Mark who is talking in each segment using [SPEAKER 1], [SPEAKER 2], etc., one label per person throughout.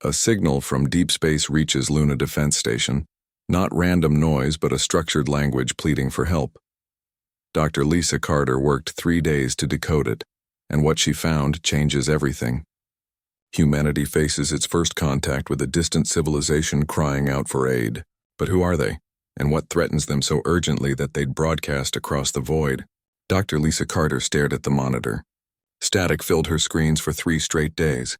[SPEAKER 1] A signal from deep space reaches Luna Defense Station. Not random noise, but a structured language pleading for help. Dr. Lisa Carter worked 3 days to decode it, and what she found changes everything. Humanity faces its first contact with a distant civilization crying out for aid. But who are they? And what threatens them so urgently that they'd broadcast across the void? Dr. Lisa Carter stared at the monitor. Static filled her screens for 3 straight days.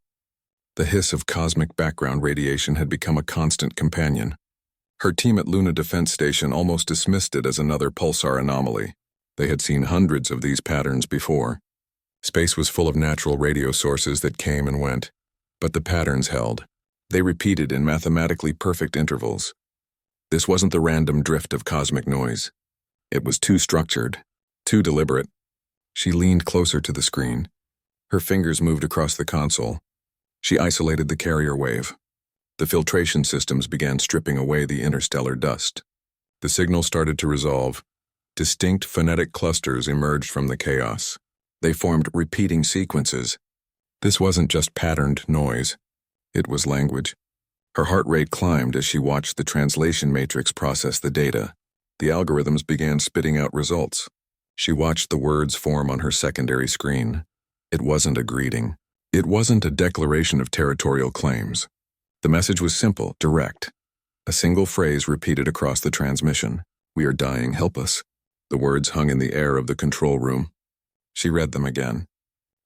[SPEAKER 1] The hiss of cosmic background radiation had become a constant companion. Her team at Luna Defense Station almost dismissed it as another pulsar anomaly. They had seen hundreds of these patterns before. Space was full of natural radio sources that came and went, but the patterns held. They repeated in mathematically perfect intervals. This wasn't the random drift of cosmic noise. It was too structured, too deliberate. She leaned closer to the screen. Her fingers moved across the console. She isolated the carrier wave. The filtration systems began stripping away the interstellar dust. The signal started to resolve. Distinct phonetic clusters emerged from the chaos. They formed repeating sequences. This wasn't just patterned noise. It was language. Her heart rate climbed as she watched the translation matrix process the data. The algorithms began spitting out results. She watched the words form on her secondary screen. It wasn't a greeting. It wasn't a declaration of territorial claims. The message was simple, direct. A single phrase repeated across the transmission. "We are dying, help us." The words hung in the air of the control room. She read them again.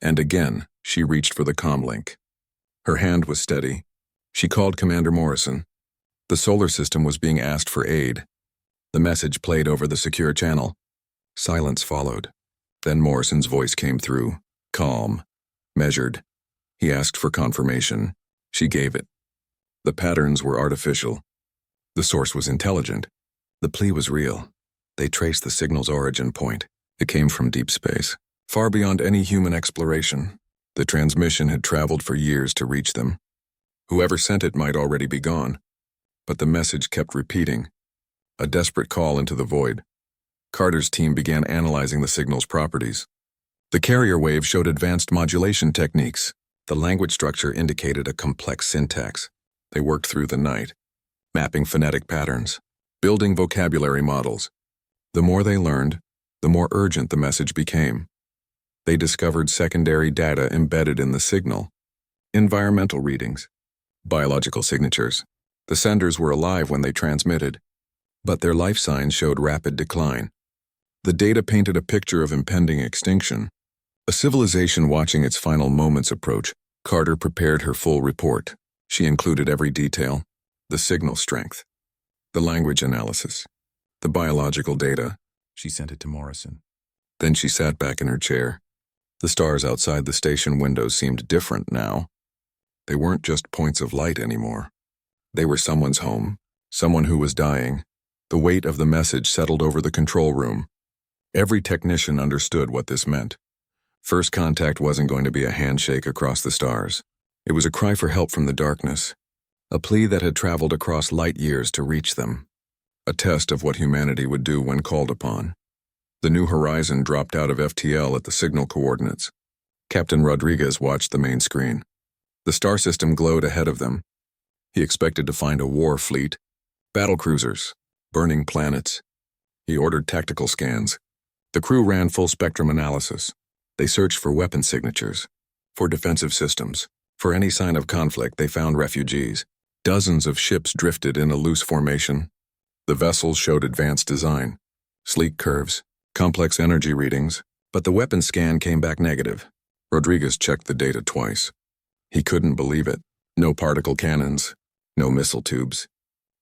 [SPEAKER 1] And again, she reached for the comlink. Her hand was steady. She called Commander Morrison. The solar system was being asked for aid. The message played over the secure channel. Silence followed. Then Morrison's voice came through, calm, measured. He asked for confirmation. She gave it. The patterns were artificial. The source was intelligent. The plea was real. They traced the signal's origin point. It came from deep space, far beyond any human exploration. The transmission had traveled for years to reach them. Whoever sent it might already be gone. But the message kept repeating. A desperate call into the void. Carter's team began analyzing the signal's properties. The carrier wave showed advanced modulation techniques. The language structure indicated a complex syntax. They worked through the night, mapping phonetic patterns, building vocabulary models. The more they learned, the more urgent the message became. They discovered secondary data embedded in the signal. Environmental readings, biological signatures. The senders were alive when they transmitted, but their life signs showed rapid decline. The data painted a picture of impending extinction. A civilization watching its final moments approach. Carter prepared her full report. She included every detail: the signal strength, the language analysis, the biological data. She sent it to Morrison. Then she sat back in her chair. The stars outside the station windows seemed different now. They weren't just points of light anymore. They were someone's home, someone who was dying. The weight of the message settled over the control room. Every technician understood what this meant. First contact wasn't going to be a handshake across the stars. It was a cry for help from the darkness, a plea that had traveled across light years to reach them, a test of what humanity would do when called upon. The New Horizon dropped out of FTL at the signal coordinates. Captain Rodriguez watched the main screen. The star system glowed ahead of them. He expected to find a war fleet, battle cruisers, burning planets. He ordered tactical scans. The crew ran full-spectrum analysis. They searched for weapon signatures, for defensive systems. For any sign of conflict, they found refugees. Dozens of ships drifted in a loose formation. The vessels showed advanced design, sleek curves, complex energy readings, but the weapon scan came back negative. Rodriguez checked the data twice. He couldn't believe it. No particle cannons, no missile tubes,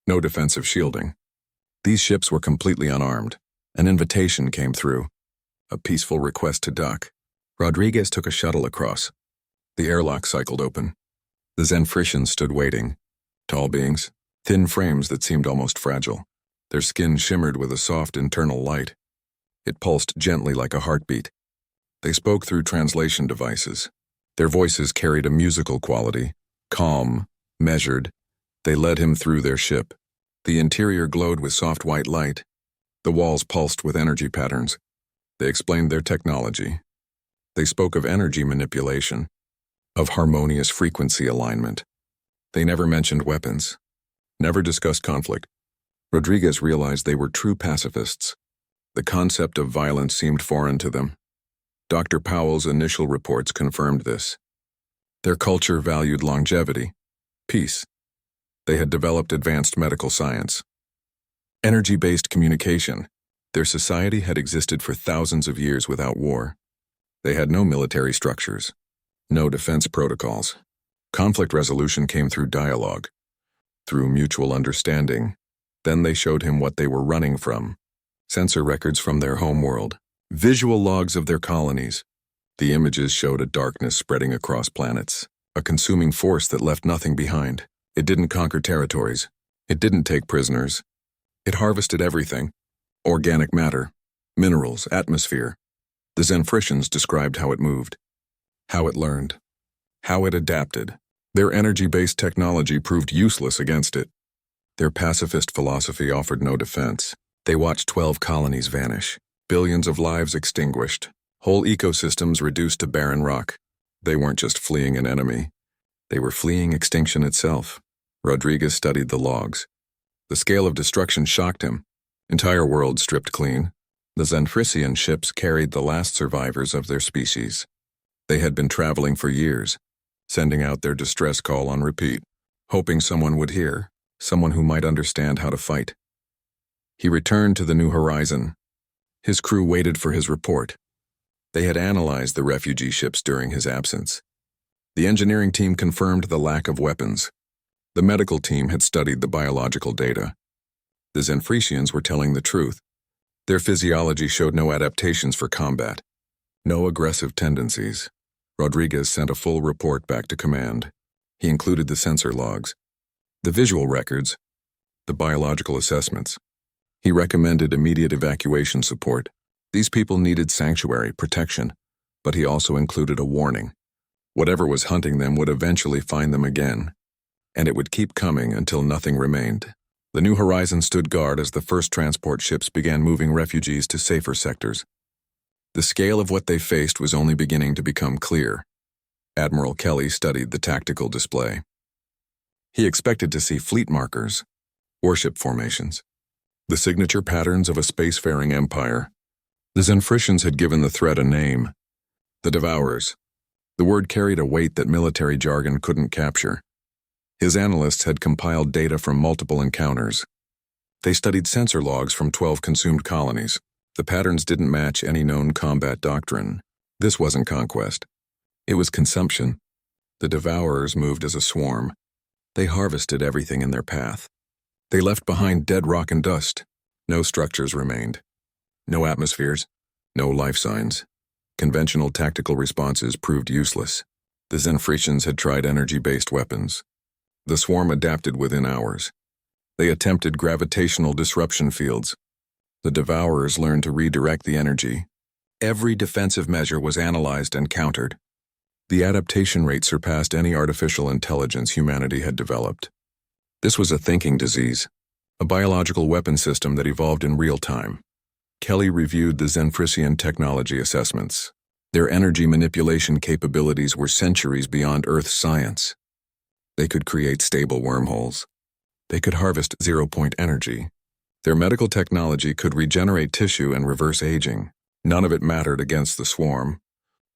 [SPEAKER 1] no defensive shielding. These ships were completely unarmed. An invitation came through, a peaceful request to dock. Rodriguez took a shuttle across. The airlock cycled open. The Zenfricians stood waiting. Tall beings, thin frames that seemed almost fragile. Their skin shimmered with a soft internal light. It pulsed gently like a heartbeat. They spoke through translation devices. Their voices carried a musical quality, calm, measured. They led him through their ship. The interior glowed with soft white light. The walls pulsed with energy patterns. They explained their technology. They spoke of energy manipulation, of harmonious frequency alignment. They never mentioned weapons, never discussed conflict. Rodriguez realized they were true pacifists. The concept of violence seemed foreign to them. Dr. Powell's initial reports confirmed this. Their culture valued longevity, peace. They had developed advanced medical science. Energy-based communication. Their society had existed for thousands of years without war. They had no military structures, no defense protocols. Conflict resolution came through dialogue, through mutual understanding. Then they showed him what they were running from. Sensor records from their homeworld, visual logs of their colonies. The images showed a darkness spreading across planets, a consuming force that left nothing behind. It didn't conquer territories. It didn't take prisoners. It harvested everything. Organic matter, minerals, atmosphere. The Zenfricians described how it moved, how it learned, how it adapted. Their energy-based technology proved useless against it. Their pacifist philosophy offered no defense. They watched 12 colonies vanish, billions of lives extinguished, whole ecosystems reduced to barren rock. They weren't just fleeing an enemy. They were fleeing extinction itself. Rodriguez studied the logs. The scale of destruction shocked him. Entire worlds stripped clean. The Zenfrician ships carried the last survivors of their species. They had been traveling for years, sending out their distress call on repeat, hoping someone would hear, someone who might understand how to fight. He returned to the New Horizon. His crew waited for his report. They had analyzed the refugee ships during his absence. The engineering team confirmed the lack of weapons. The medical team had studied the biological data. The Zenfricians were telling the truth. Their physiology showed no adaptations for combat, no aggressive tendencies. Rodriguez sent a full report back to command. He included the sensor logs, the visual records, the biological assessments. He recommended immediate evacuation support. These people needed sanctuary, protection, but he also included a warning. Whatever was hunting them would eventually find them again, and it would keep coming until nothing remained. The New Horizon stood guard as the first transport ships began moving refugees to safer sectors. The scale of what they faced was only beginning to become clear. Admiral Kelly studied the tactical display. He expected to see fleet markers, warship formations, the signature patterns of a spacefaring empire. The Zenfricians had given the threat a name: the Devourers. The word carried a weight that military jargon couldn't capture. His analysts had compiled data from multiple encounters. They studied sensor logs from 12 consumed colonies. The patterns didn't match any known combat doctrine. This wasn't conquest. It was consumption. The Devourers moved as a swarm. They harvested everything in their path. They left behind dead rock and dust. No structures remained. No atmospheres. No life signs. Conventional tactical responses proved useless. The Zenfricians had tried energy-based weapons. The swarm adapted within hours. They attempted gravitational disruption fields. The Devourers learned to redirect the energy. Every defensive measure was analyzed and countered. The adaptation rate surpassed any artificial intelligence humanity had developed. This was a thinking disease, a biological weapon system that evolved in real time. Kelly reviewed the Zenfrician technology assessments. Their energy manipulation capabilities were centuries beyond Earth's science. They could create stable wormholes. They could harvest zero-point energy. Their medical technology could regenerate tissue and reverse aging. None of it mattered against the swarm.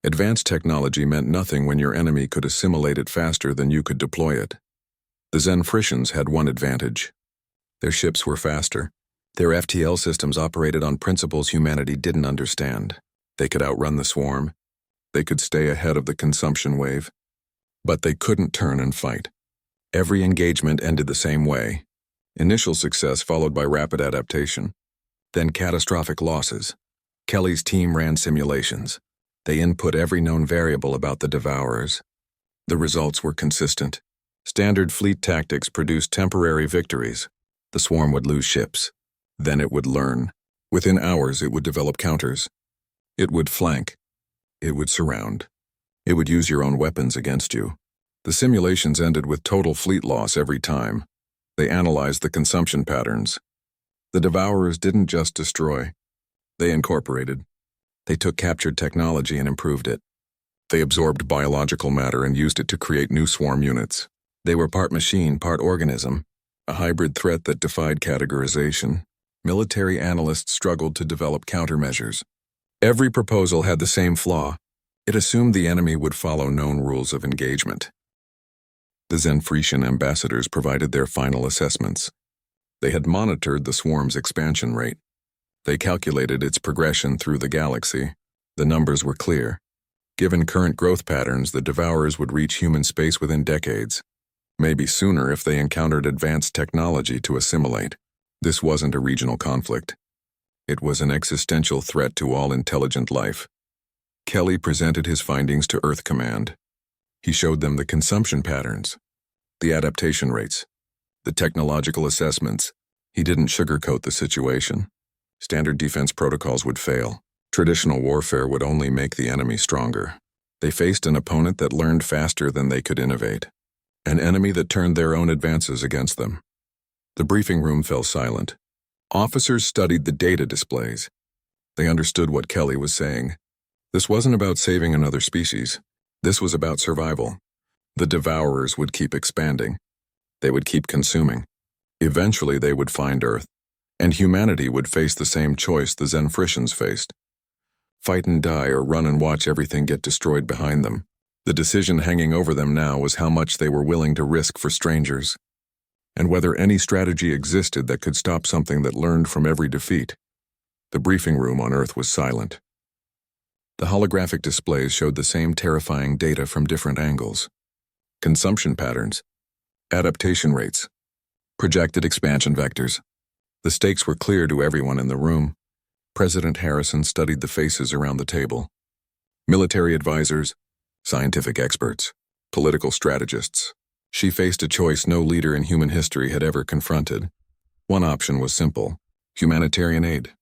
[SPEAKER 1] Advanced technology meant nothing when your enemy could assimilate it faster than you could deploy it. The Zenfricians had one advantage. Their ships were faster. Their FTL systems operated on principles humanity didn't understand. They could outrun the swarm. They could stay ahead of the consumption wave. But they couldn't turn and fight. Every engagement ended the same way. Initial success followed by rapid adaptation. Then catastrophic losses. Kelly's team ran simulations. They input every known variable about the Devourers. The results were consistent. Standard fleet tactics produced temporary victories. The swarm would lose ships. Then it would learn. Within hours, it would develop counters. It would flank. It would surround. It would use your own weapons against you. The simulations ended with total fleet loss every time. They analyzed the consumption patterns. The Devourers didn't just destroy. They incorporated. They took captured technology and improved it. They absorbed biological matter and used it to create new swarm units. They were part machine, part organism, a hybrid threat that defied categorization. Military analysts struggled to develop countermeasures. Every proposal had the same flaw. It assumed the enemy would follow known rules of engagement. The Zenfretian ambassadors provided their final assessments. They had monitored the swarm's expansion rate. They calculated its progression through the galaxy. The numbers were clear. Given current growth patterns, the Devourers would reach human space within decades, maybe sooner if they encountered advanced technology to assimilate. This wasn't a regional conflict. It was an existential threat to all intelligent life. Kelly presented his findings to Earth Command. He showed them the consumption patterns, the adaptation rates, the technological assessments. He didn't sugarcoat the situation. Standard defense protocols would fail. Traditional warfare would only make the enemy stronger. They faced an opponent that learned faster than they could innovate, an enemy that turned their own advances against them. The briefing room fell silent. Officers studied the data displays. They understood what Kelly was saying. This wasn't about saving another species. This was about survival. The Devourers would keep expanding. They would keep consuming. Eventually they would find Earth, and humanity would face the same choice the Zenfretians faced. Fight and die or run and watch everything get destroyed behind them. The decision hanging over them now was how much they were willing to risk for strangers, and whether any strategy existed that could stop something that learned from every defeat. The briefing room on Earth was silent. The holographic displays showed the same terrifying data from different angles. Consumption patterns, adaptation rates, projected expansion vectors. The stakes were clear to everyone in the room. President Harrison studied the faces around the table. Military advisors, scientific experts, political strategists. She faced a choice no leader in human history had ever confronted. One option was simple: humanitarian aid.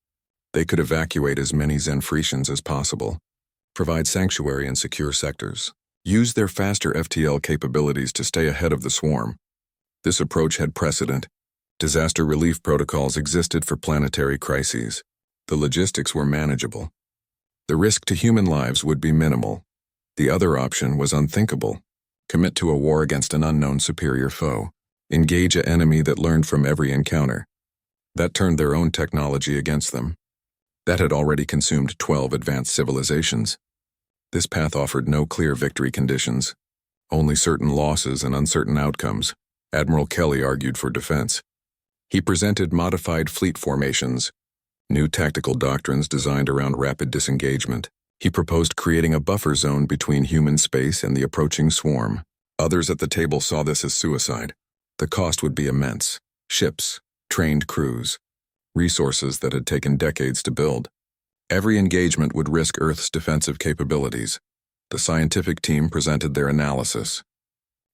[SPEAKER 1] They could evacuate as many Zenfretians as possible, provide sanctuary in secure sectors, use their faster FTL capabilities to stay ahead of the swarm. This approach had precedent. Disaster relief protocols existed for planetary crises. The logistics were manageable. The risk to human lives would be minimal. The other option was unthinkable: commit to a war against an unknown superior foe, engage an enemy that learned from every encounter. That turned their own technology against them. That had already consumed 12 advanced civilizations. This path offered no clear victory conditions, only certain losses and uncertain outcomes. Admiral Kelly argued for defense. He presented modified fleet formations, new tactical doctrines designed around rapid disengagement. He proposed creating a buffer zone between human space and the approaching swarm. Others at the table saw this as suicide. The cost would be immense: ships, trained crews, resources that had taken decades to build. Every engagement would risk Earth's defensive capabilities. The scientific team presented their analysis.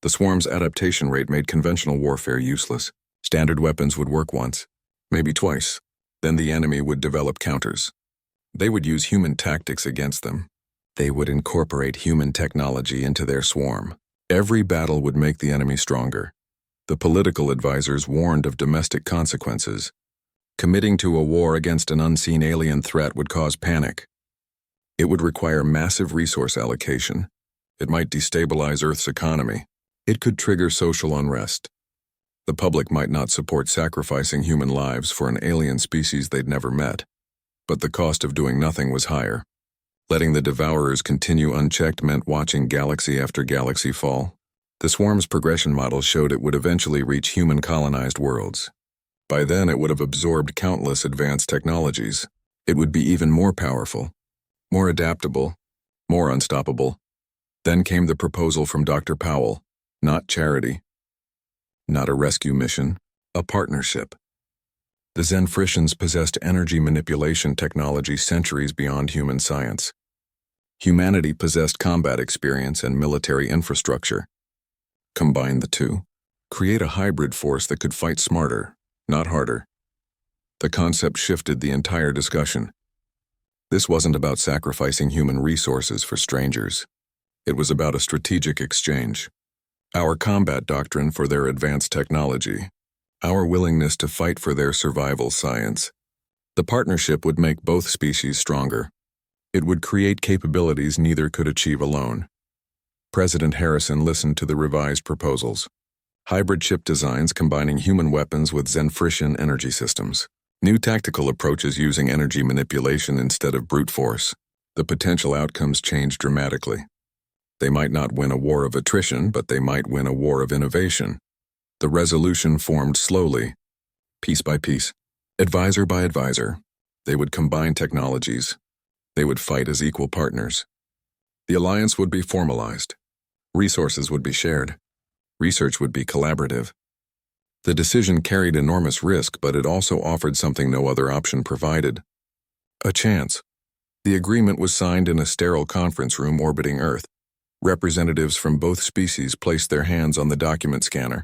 [SPEAKER 1] The swarm's adaptation rate made conventional warfare useless. Standard weapons would work once, maybe twice. Then the enemy would develop counters. They would use human tactics against them. They would incorporate human technology into their swarm. Every battle would make the enemy stronger. The political advisors warned of domestic consequences. Committing to a war against an unseen alien threat would cause panic. It would require massive resource allocation. It might destabilize Earth's economy. It could trigger social unrest. The public might not support sacrificing human lives for an alien species they'd never met. But the cost of doing nothing was higher. Letting the Devourers continue unchecked meant watching galaxy after galaxy fall. The swarm's progression model showed it would eventually reach human-colonized worlds. By then, it would have absorbed countless advanced technologies. It would be even more powerful, more adaptable, more unstoppable. Then came the proposal from Dr. Powell: not charity, not a rescue mission, a partnership. The Zenfretians possessed energy manipulation technology centuries beyond human science. Humanity possessed combat experience and military infrastructure. Combine the two. Create a hybrid force that could fight smarter, not harder. The concept shifted the entire discussion. This wasn't about sacrificing human resources for strangers. It was about a strategic exchange. Our combat doctrine for their advanced technology. Our willingness to fight for their survival science. The partnership would make both species stronger. It would create capabilities neither could achieve alone. President Harrison listened to the revised proposals. Hybrid ship designs combining human weapons with Zenfrishan energy systems. New tactical approaches using energy manipulation instead of brute force. The potential outcomes change dramatically. They might not win a war of attrition, but they might win a war of innovation. The resolution formed slowly, piece by piece, advisor by advisor. They would combine technologies. They would fight as equal partners. The alliance would be formalized. Resources would be shared. Research would be collaborative. The decision carried enormous risk, but it also offered something no other option provided: a chance. The agreement was signed in a sterile conference room orbiting Earth. Representatives from both species placed their hands on the document scanner.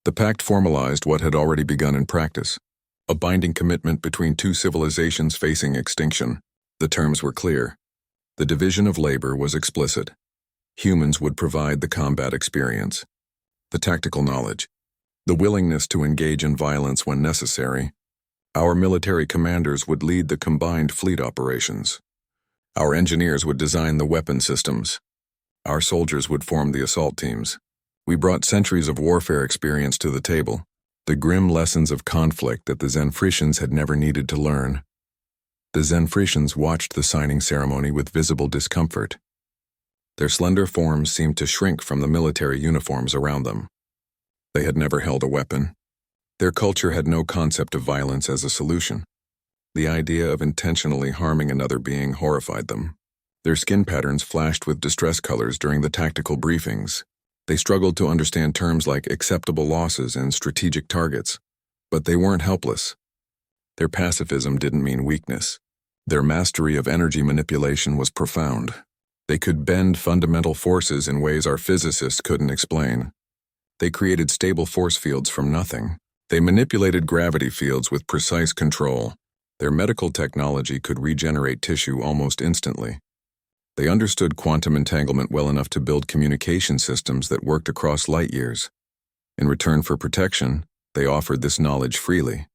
[SPEAKER 1] The pact formalized what had already begun in practice: a binding commitment between two civilizations facing extinction. The terms were clear. The division of labor was explicit. Humans would provide the combat experience, the tactical knowledge, the willingness to engage in violence when necessary. Our military commanders would lead the combined fleet operations. Our engineers would design the weapon systems. Our soldiers would form the assault teams. We brought centuries of warfare experience to the table, the grim lessons of conflict that the Zenfrishans had never needed to learn. The Zenfrishans watched the signing ceremony with visible discomfort. Their slender forms seemed to shrink from the military uniforms around them. They had never held a weapon. Their culture had no concept of violence as a solution. The idea of intentionally harming another being horrified them. Their skin patterns flashed with distress colors during the tactical briefings. They struggled to understand terms like acceptable losses and strategic targets, but they weren't helpless. Their pacifism didn't mean weakness. Their mastery of energy manipulation was profound. They could bend fundamental forces in ways our physicists couldn't explain. They created stable force fields from nothing. They manipulated gravity fields with precise control. Their medical technology could regenerate tissue almost instantly. They understood quantum entanglement well enough to build communication systems that worked across light years. In return for protection, they offered this knowledge freely.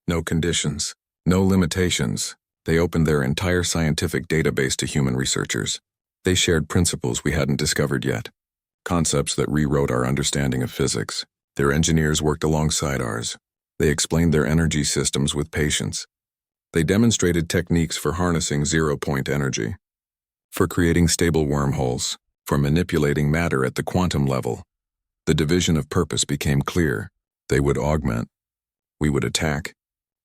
[SPEAKER 1] No conditions, no limitations. They opened their entire scientific database to human researchers. They shared principles we hadn't discovered yet, concepts that rewrote our understanding of physics. Their engineers worked alongside ours. They explained their energy systems with patience. They demonstrated techniques for harnessing zero-point energy, for creating stable wormholes, for manipulating matter at the quantum level. The division of purpose became clear. They would augment. We would attack.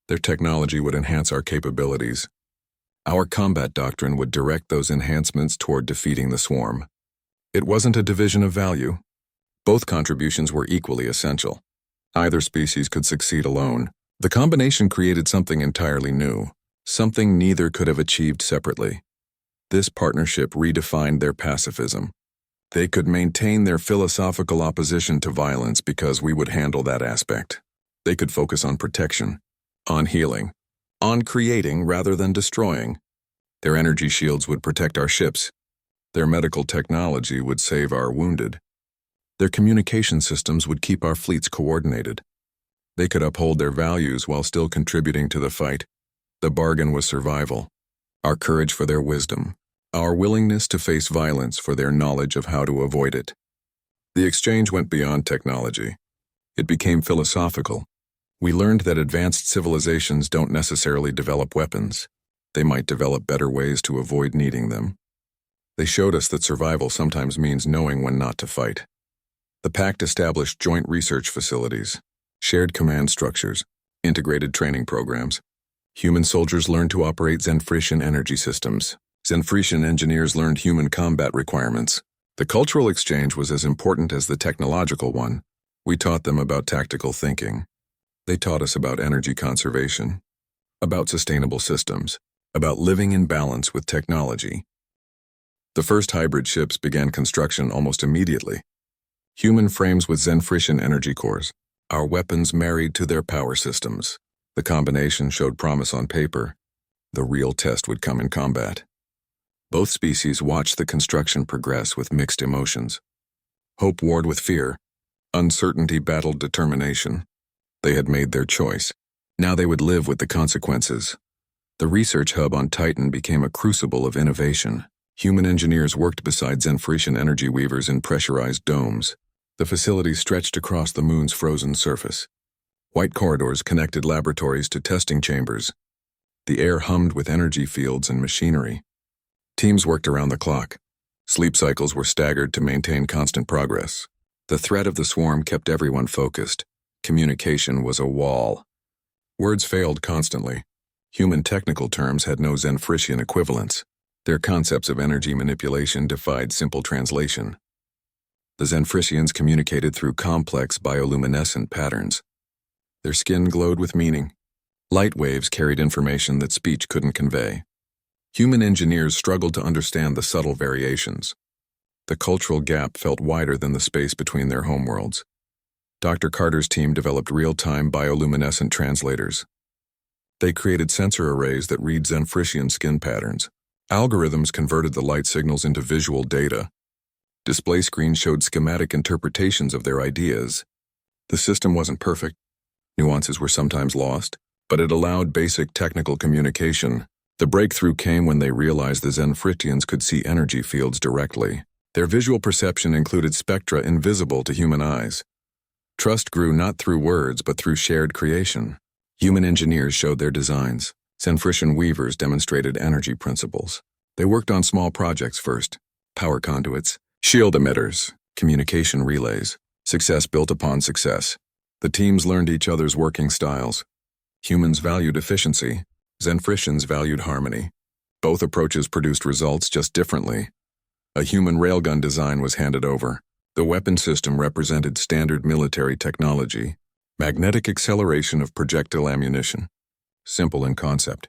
[SPEAKER 1] Their technology would enhance our capabilities. Our combat doctrine would direct those enhancements toward defeating the swarm. It wasn't a division of value. Both contributions were equally essential. Either species could succeed alone. The combination created something entirely new, something neither could have achieved separately. This partnership redefined their pacifism. They could maintain their philosophical opposition to violence because we would handle that aspect. They could focus on protection, on healing, on creating rather than destroying. Their energy shields would protect our ships. Their medical technology would save our wounded. Their communication systems would keep our fleets coordinated. They could uphold their values while still contributing to the fight. The bargain was survival, our courage for their wisdom, our willingness to face violence for their knowledge of how to avoid it. The exchange went beyond technology. It became philosophical. We learned that advanced civilizations don't necessarily develop weapons. They might develop better ways to avoid needing them. They showed us that survival sometimes means knowing when not to fight. The pact established joint research facilities, shared command structures, integrated training programs. Human soldiers learned to operate Zenfrishan energy systems. Zenfrishan engineers learned human combat requirements. The cultural exchange was as important as the technological one. We taught them about tactical thinking. They taught us about energy conservation, about sustainable systems, about living in balance with technology. The first hybrid ships began construction almost immediately. Human frames with Zenfrishan energy cores, our weapons married to their power systems. The combination showed promise on paper. The real test would come in combat. Both species watched the construction progress with mixed emotions. Hope warred with fear. Uncertainty battled determination. They had made their choice. Now they would live with the consequences. The research hub on Titan became a crucible of innovation. Human engineers worked beside Zenfrishan energy weavers in pressurized domes. The facility stretched across the moon's frozen surface. White corridors connected laboratories to testing chambers. The air hummed with energy fields and machinery. Teams worked around the clock. Sleep cycles were staggered to maintain constant progress. The threat of the swarm kept everyone focused. Communication was a wall. Words failed constantly. Human technical terms had no Zenfrisian equivalents. Their concepts of energy manipulation defied simple translation. The Zenfrisians communicated through complex bioluminescent patterns. Their skin glowed with meaning. Light waves carried information that speech couldn't convey. Human engineers struggled to understand the subtle variations. The cultural gap felt wider than the space between their homeworlds. Dr. Carter's team developed real-time bioluminescent translators. They created sensor arrays that read Zenfrisian skin patterns. Algorithms converted the light signals into visual data. Display screens showed schematic interpretations of their ideas. The system wasn't perfect. Nuances were sometimes lost, but it allowed basic technical communication. The breakthrough came when they realized the Zenfrisians could see energy fields directly. Their visual perception included spectra invisible to human eyes. Trust grew not through words but through shared creation. Human engineers showed their designs. Zenfrisian weavers demonstrated energy principles. They worked on small projects first: power conduits, shield emitters, communication relays. Success built upon success. The teams learned each other's working styles. Humans valued efficiency. Zenfrisians valued harmony. Both approaches produced results just differently. A human railgun design was handed over. The weapon system represented standard military technology. Magnetic acceleration of projectile ammunition. Simple in concept,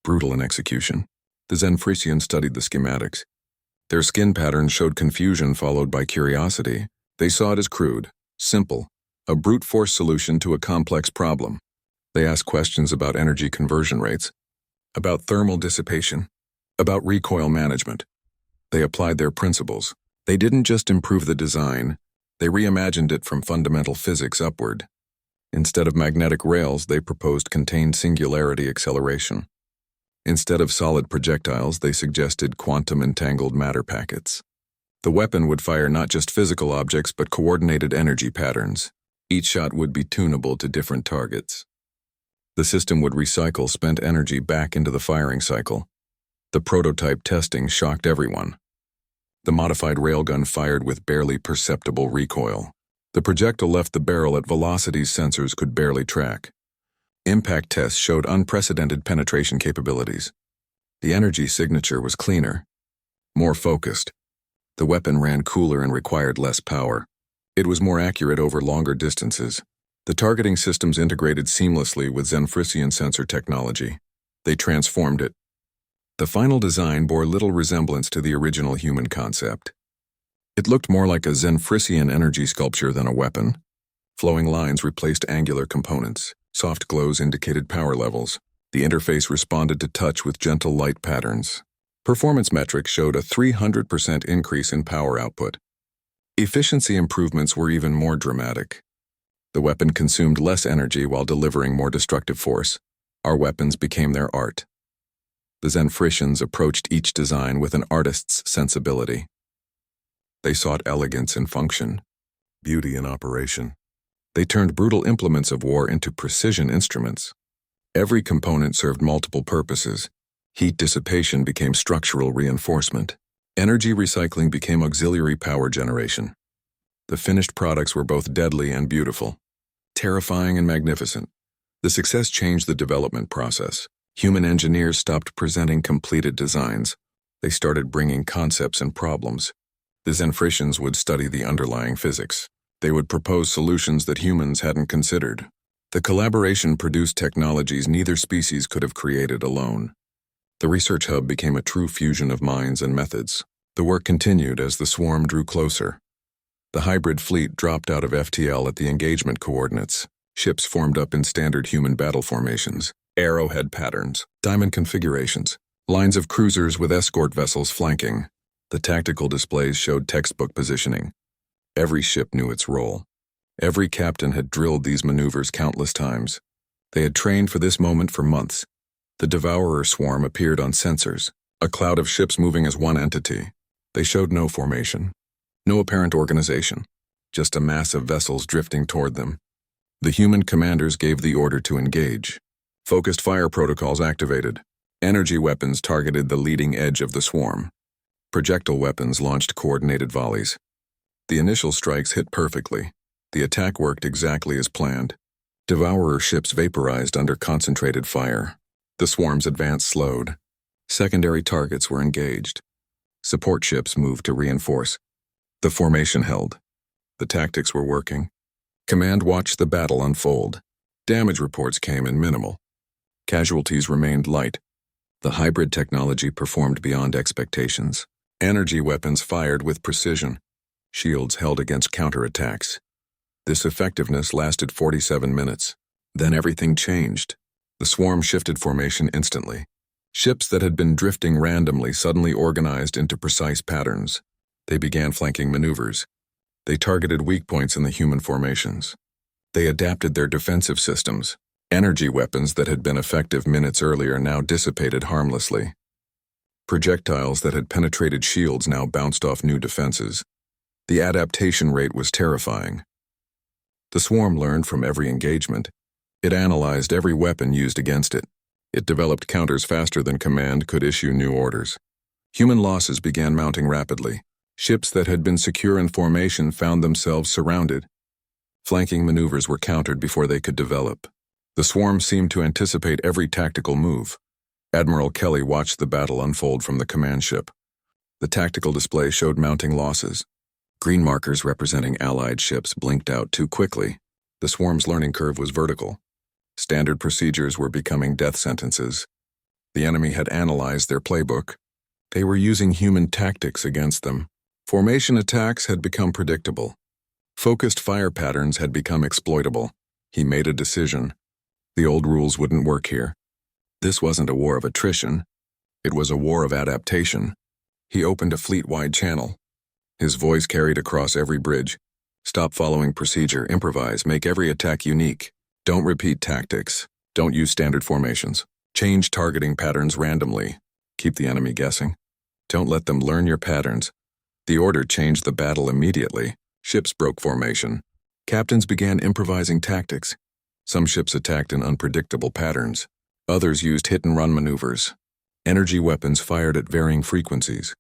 [SPEAKER 1] brutal in execution. The Zenfrisians studied the schematics. Their skin patterns showed confusion followed by curiosity. They saw it as crude, simple, a brute force solution to a complex problem. They asked questions about energy conversion rates, about thermal dissipation, about recoil management. They applied their principles. They didn't just improve the design, they reimagined it from fundamental physics upward. Instead of magnetic rails, they proposed contained singularity acceleration. Instead of solid projectiles, they suggested quantum entangled matter packets. The weapon would fire not just physical objects but coordinated energy patterns. Each shot would be tunable to different targets. The system would recycle spent energy back into the firing cycle. The prototype testing shocked everyone. The modified railgun fired with barely perceptible recoil. The projectile left the barrel at velocities sensors could barely track. Impact tests showed unprecedented penetration capabilities. The energy signature was cleaner, more focused. The weapon ran cooler and required less power. It was more accurate over longer distances. The targeting systems integrated seamlessly with Zenfrisian sensor technology. They transformed it. The final design bore little resemblance to the original human concept. It looked more like a Zenfrisian energy sculpture than a weapon. Flowing lines replaced angular components. Soft glows indicated power levels. The interface responded to touch with gentle light patterns. Performance metrics showed a 300% increase in power output. Efficiency improvements were even more dramatic. The weapon consumed less energy while delivering more destructive force. Our weapons became their art. The Zenfrisians approached each design with an artist's sensibility. They sought elegance in function, beauty in operation. They turned brutal implements of war into precision instruments. Every component served multiple purposes. Heat dissipation became structural reinforcement. Energy recycling became auxiliary power generation. The finished products were both deadly and beautiful, terrifying and magnificent. The success changed the development process. Human engineers stopped presenting completed designs. They started bringing concepts and problems. The Zenfrisians would study the underlying physics. They would propose solutions that humans hadn't considered. The collaboration produced technologies neither species could have created alone. The research hub became a true fusion of minds and methods. The work continued as the swarm drew closer. The hybrid fleet dropped out of FTL at the engagement coordinates. Ships formed up in standard human battle formations, arrowhead patterns, diamond configurations, lines of cruisers with escort vessels flanking. The tactical displays showed textbook positioning. Every ship knew its role. Every captain had drilled these maneuvers countless times. They had trained for this moment for months. The Devourer swarm appeared on sensors, a cloud of ships moving as one entity. They showed no formation, no apparent organization, just a mass of vessels drifting toward them. The human commanders gave the order to engage. Focused fire protocols activated. Energy weapons targeted the leading edge of the swarm. Projectile weapons launched coordinated volleys. The initial strikes hit perfectly. The attack worked exactly as planned. Devourer ships vaporized under concentrated fire. The swarm's advance slowed. Secondary targets were engaged. Support ships moved to reinforce. The formation held. The tactics were working. Command watched the battle unfold. Damage reports came in minimal. Casualties remained light. The hybrid technology performed beyond expectations. Energy weapons fired with precision. Shields held against counterattacks. This effectiveness lasted 47 minutes. Then everything changed. The swarm shifted formation instantly. Ships that had been drifting randomly suddenly organized into precise patterns. They began flanking maneuvers. They targeted weak points in the human formations. They adapted their defensive systems. Energy weapons that had been effective minutes earlier now dissipated harmlessly. Projectiles that had penetrated shields now bounced off new defenses. The adaptation rate was terrifying. The swarm learned from every engagement. It analyzed every weapon used against it. It developed counters faster than command could issue new orders. Human losses began mounting rapidly. Ships that had been secure in formation found themselves surrounded. Flanking maneuvers were countered before they could develop. The swarm seemed to anticipate every tactical move. Admiral Kelly watched the battle unfold from the command ship. The tactical display showed mounting losses. Green markers representing Allied ships blinked out too quickly. The swarm's learning curve was vertical. Standard procedures were becoming death sentences. The enemy had analyzed their playbook. They were using human tactics against them. Formation attacks had become predictable. Focused fire patterns had become exploitable. He made a decision. The old rules wouldn't work here. This wasn't a war of attrition. It was a war of adaptation. He opened a fleet-wide channel. His voice carried across every bridge. Stop following procedure, improvise, make every attack unique. Don't repeat tactics. Don't use standard formations. Change targeting patterns randomly. Keep the enemy guessing. Don't let them learn your patterns. The order changed the battle immediately. Ships broke formation. Captains began improvising tactics. Some ships attacked in unpredictable patterns. Others used hit-and-run maneuvers. Energy weapons fired at varying frequencies.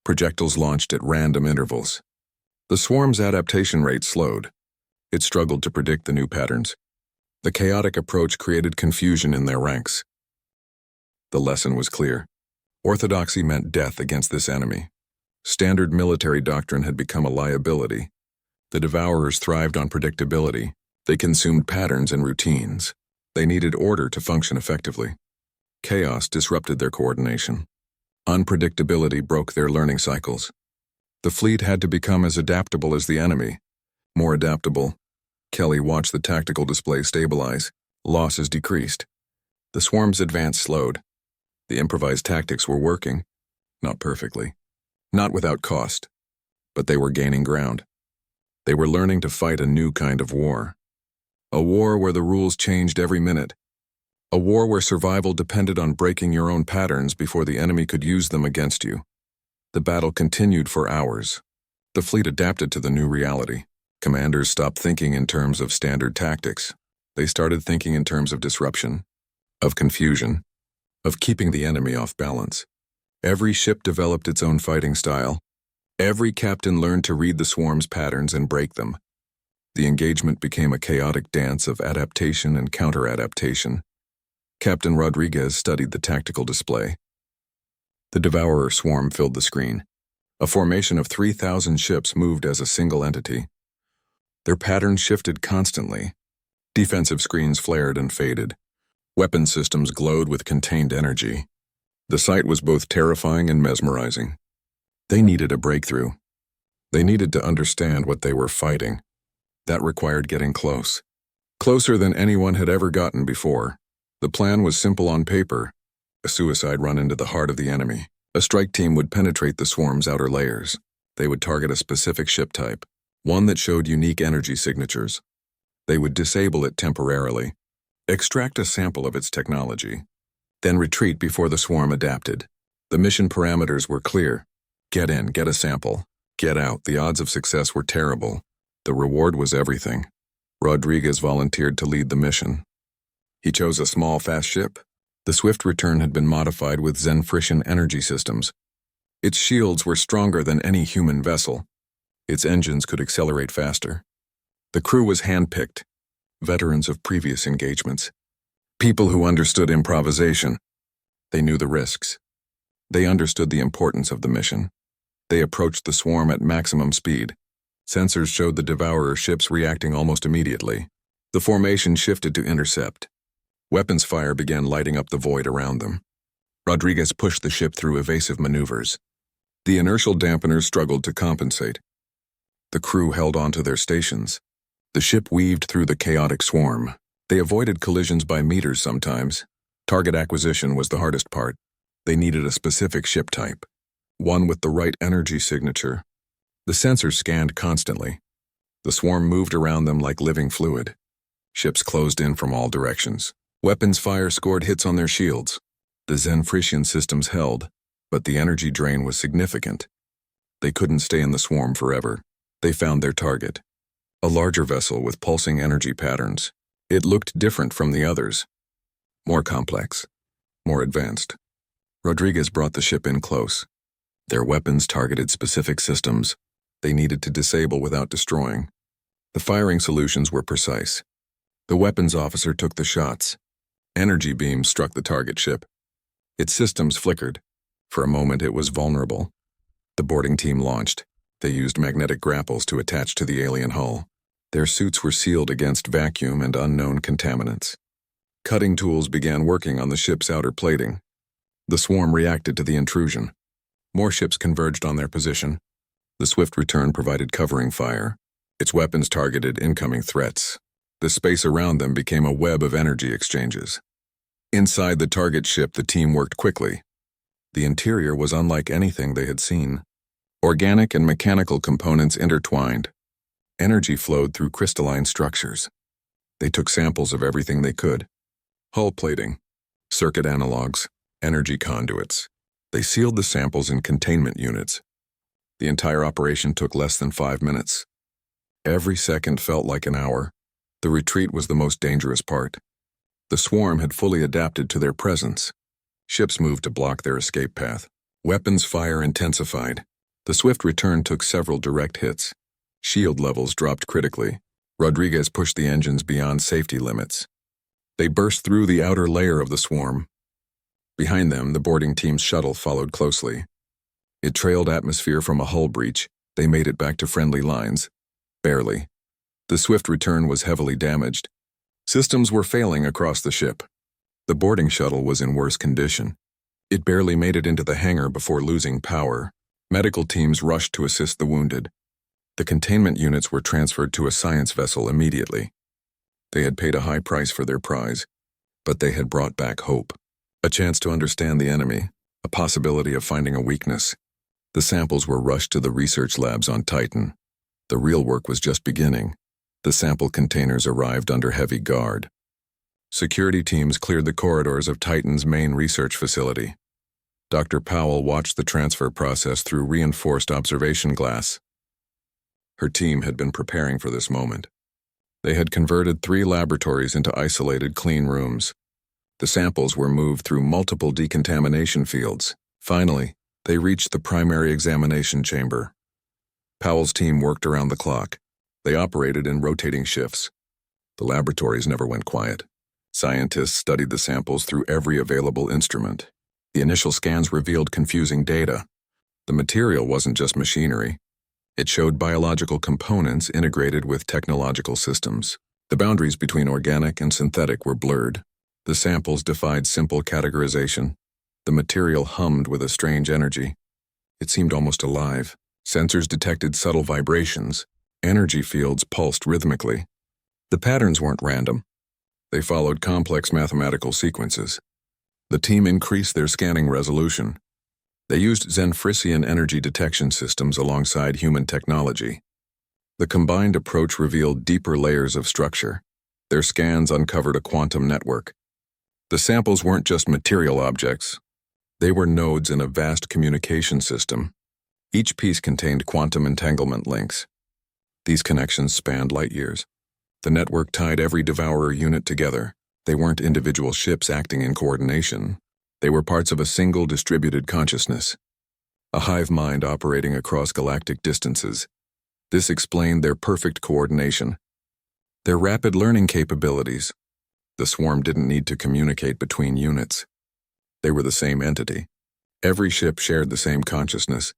[SPEAKER 1] Projectiles launched at random intervals. The swarm's adaptation rate slowed. It struggled to predict the new patterns. The chaotic approach created confusion in their ranks. The lesson was clear. Orthodoxy meant death against this enemy. Standard military doctrine had become a liability. The Devourers thrived on predictability. They consumed patterns and routines. They needed order to function effectively. Chaos disrupted their coordination. Unpredictability broke their learning cycles. The fleet had to become as adaptable as the enemy. More adaptable. Kelly watched the tactical display stabilize. Losses decreased. The swarm's advance slowed. The improvised tactics were working. Not perfectly. Not without cost. But they were gaining ground. They were learning to fight a new kind of war. A war where the rules changed every minute. A war where survival depended on breaking your own patterns before the enemy could use them against you. The battle continued for hours. The fleet adapted to the new reality. Commanders stopped thinking in terms of standard tactics. They started thinking in terms of disruption, of confusion, of keeping the enemy off balance. Every ship developed its own fighting style. Every captain learned to read the swarm's patterns and break them. The engagement became a chaotic dance of adaptation and counter-adaptation. Captain Rodriguez studied the tactical display. The Devourer swarm filled the screen. A formation of 3,000 ships moved as a single entity. Their patterns shifted constantly. Defensive screens flared and faded. Weapon systems glowed with contained energy. The sight was both terrifying and mesmerizing. They needed a breakthrough. They needed to understand what they were fighting. That required getting close. Closer than anyone had ever gotten before. The plan was simple on paper. A suicide run into the heart of the enemy. A strike team would penetrate the swarm's outer layers. They would target a specific ship type, one that showed unique energy signatures. They would disable it temporarily, extract a sample of its technology, then retreat before the swarm adapted. The mission parameters were clear. Get in, get a sample. Get out. The odds of success were terrible. The reward was everything. Rodriguez volunteered to lead the mission. He chose a small, fast ship. The swift return had been modified with Zenfriscian energy systems. Its shields were stronger than any human vessel. Its engines could accelerate faster. The crew was handpicked, veterans of previous engagements. People who understood improvisation. They knew the risks. They understood the importance of the mission. They approached the swarm at maximum speed. Sensors showed the Devourer ships reacting almost immediately. The formation shifted to intercept. Weapons fire began lighting up the void around them. Rodriguez pushed the ship through evasive maneuvers. The inertial dampeners struggled to compensate. The crew held onto their stations. The ship weaved through the chaotic swarm. They avoided collisions by meters sometimes. Target acquisition was the hardest part. They needed a specific ship type, one with the right energy signature. The sensors scanned constantly. The swarm moved around them like living fluid. Ships closed in from all directions. Weapons fire scored hits on their shields. The Zenfriscian systems held, but the energy drain was significant. They couldn't stay in the swarm forever. They found their target. A larger vessel with pulsing energy patterns. It looked different from the others. More complex. More advanced. Rodriguez brought the ship in close. Their weapons targeted specific systems they needed to disable without destroying. The firing solutions were precise. The weapons officer took the shots. Energy beams struck the target ship. Its systems flickered. For a moment it was vulnerable. The boarding team launched. They used magnetic grapples to attach to the alien hull. Their suits were sealed against vacuum and unknown contaminants. Cutting tools began working on the ship's outer plating. The swarm reacted to the intrusion. More ships converged on their position. The swift return provided covering fire. Its weapons targeted incoming threats. The space around them became a web of energy exchanges. Inside the target ship, the team worked quickly. The interior was unlike anything they had seen. Organic and mechanical components intertwined. Energy flowed through crystalline structures. They took samples of everything they could. Hull plating, circuit analogs, energy conduits. They sealed the samples in containment units. The entire operation took less than 5 minutes. Every second felt like an hour. The retreat was the most dangerous part. The swarm had fully adapted to their presence. Ships moved to block their escape path. Weapons fire intensified. The swift return took several direct hits. Shield levels dropped critically. Rodriguez pushed the engines beyond safety limits. They burst through the outer layer of the swarm. Behind them, the boarding team's shuttle followed closely. It trailed atmosphere from a hull breach. They made it back to friendly lines. Barely. The swift return was heavily damaged. Systems were failing across the ship. The boarding shuttle was in worse condition. It barely made it into the hangar before losing power. Medical teams rushed to assist the wounded. The containment units were transferred to a science vessel immediately. They had paid a high price for their prize, but they had brought back hope. A chance to understand the enemy, a possibility of finding a weakness. The samples were rushed to the research labs on Titan. The real work was just beginning. The sample containers arrived under heavy guard. Security teams cleared the corridors of Titan's main research facility. Dr. Powell watched the transfer process through reinforced observation glass. Her team had been preparing for this moment. They had converted 3 laboratories into isolated clean rooms. The samples were moved through multiple decontamination fields. Finally, they reached the primary examination chamber. Powell's team worked around the clock. They operated in rotating shifts. The laboratories never went quiet. Scientists studied the samples through every available instrument. The initial scans revealed confusing data. The material wasn't just machinery. It showed biological components integrated with technological systems. The boundaries between organic and synthetic were blurred. The samples defied simple categorization. The material hummed with a strange energy. It seemed almost alive. Sensors detected subtle vibrations. Energy fields pulsed rhythmically. The patterns weren't random. They followed complex mathematical sequences. The team increased their scanning resolution. They used Zenfriscian energy detection systems alongside human technology. The combined approach revealed deeper layers of structure. Their scans uncovered a quantum network. The samples weren't just material objects. They were nodes in a vast communication system. Each piece contained quantum entanglement links. These connections spanned light years. The network tied every Devourer unit together. They weren't individual ships acting in coordination. They were parts of a single distributed consciousness, a hive mind operating across galactic distances. This explained their perfect coordination, their rapid learning capabilities. The swarm didn't need to communicate between units. They were the same entity. Every ship shared the same consciousness.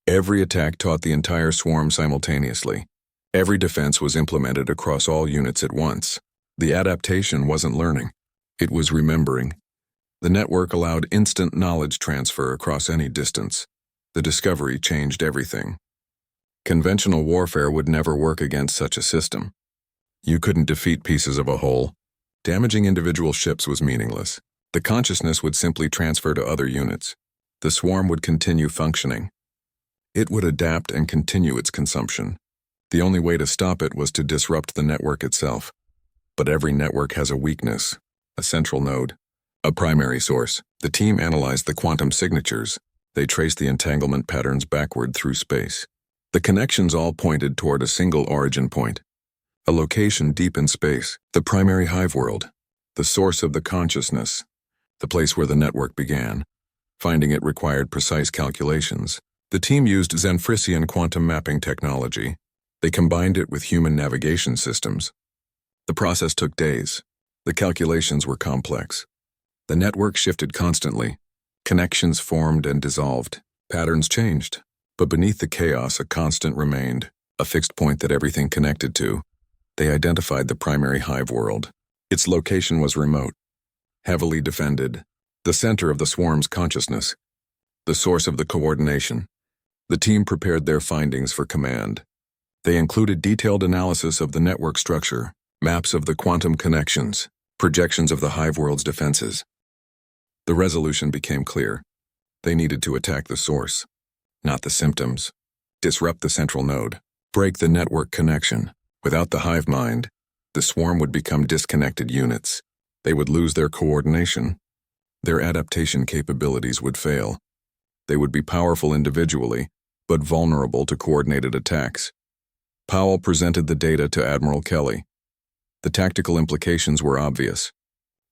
[SPEAKER 1] Every attack taught the entire swarm simultaneously. Every defense was implemented across all units at once. The adaptation wasn't learning. It was remembering. The network allowed instant knowledge transfer across any distance. The discovery changed everything. Conventional warfare would never work against such a system. You couldn't defeat pieces of a whole. Damaging individual ships was meaningless. The consciousness would simply transfer to other units. The swarm would continue functioning. It would adapt and continue its consumption. The only way to stop it was to disrupt the network itself. But every network has a weakness, a central node, a primary source. The team analyzed the quantum signatures. They traced the entanglement patterns backward through space. The connections all pointed toward a single origin point, a location deep in space, the primary hive world, the source of the consciousness, the place where the network began. Finding it required precise calculations. The team used Zenfrisian quantum mapping technology. They combined it with human navigation systems. The process took days. The calculations were complex. The network shifted constantly. Connections formed and dissolved. Patterns changed. But beneath the chaos, a constant remained, a fixed point that everything connected to. They identified the primary hive world. Its location was remote, heavily defended, the center of the swarm's consciousness, the source of the coordination. The team prepared their findings for command. They included detailed analysis of the network structure, maps of the quantum connections, projections of the hive world's defenses. The resolution became clear. They needed to attack the source, not the symptoms. Disrupt the central node. Break the network connection. Without the hive mind, the swarm would become disconnected units. They would lose their coordination. Their adaptation capabilities would fail. They would be powerful individually, but vulnerable to coordinated attacks. Powell presented the data to Admiral Kelly. The tactical implications were obvious.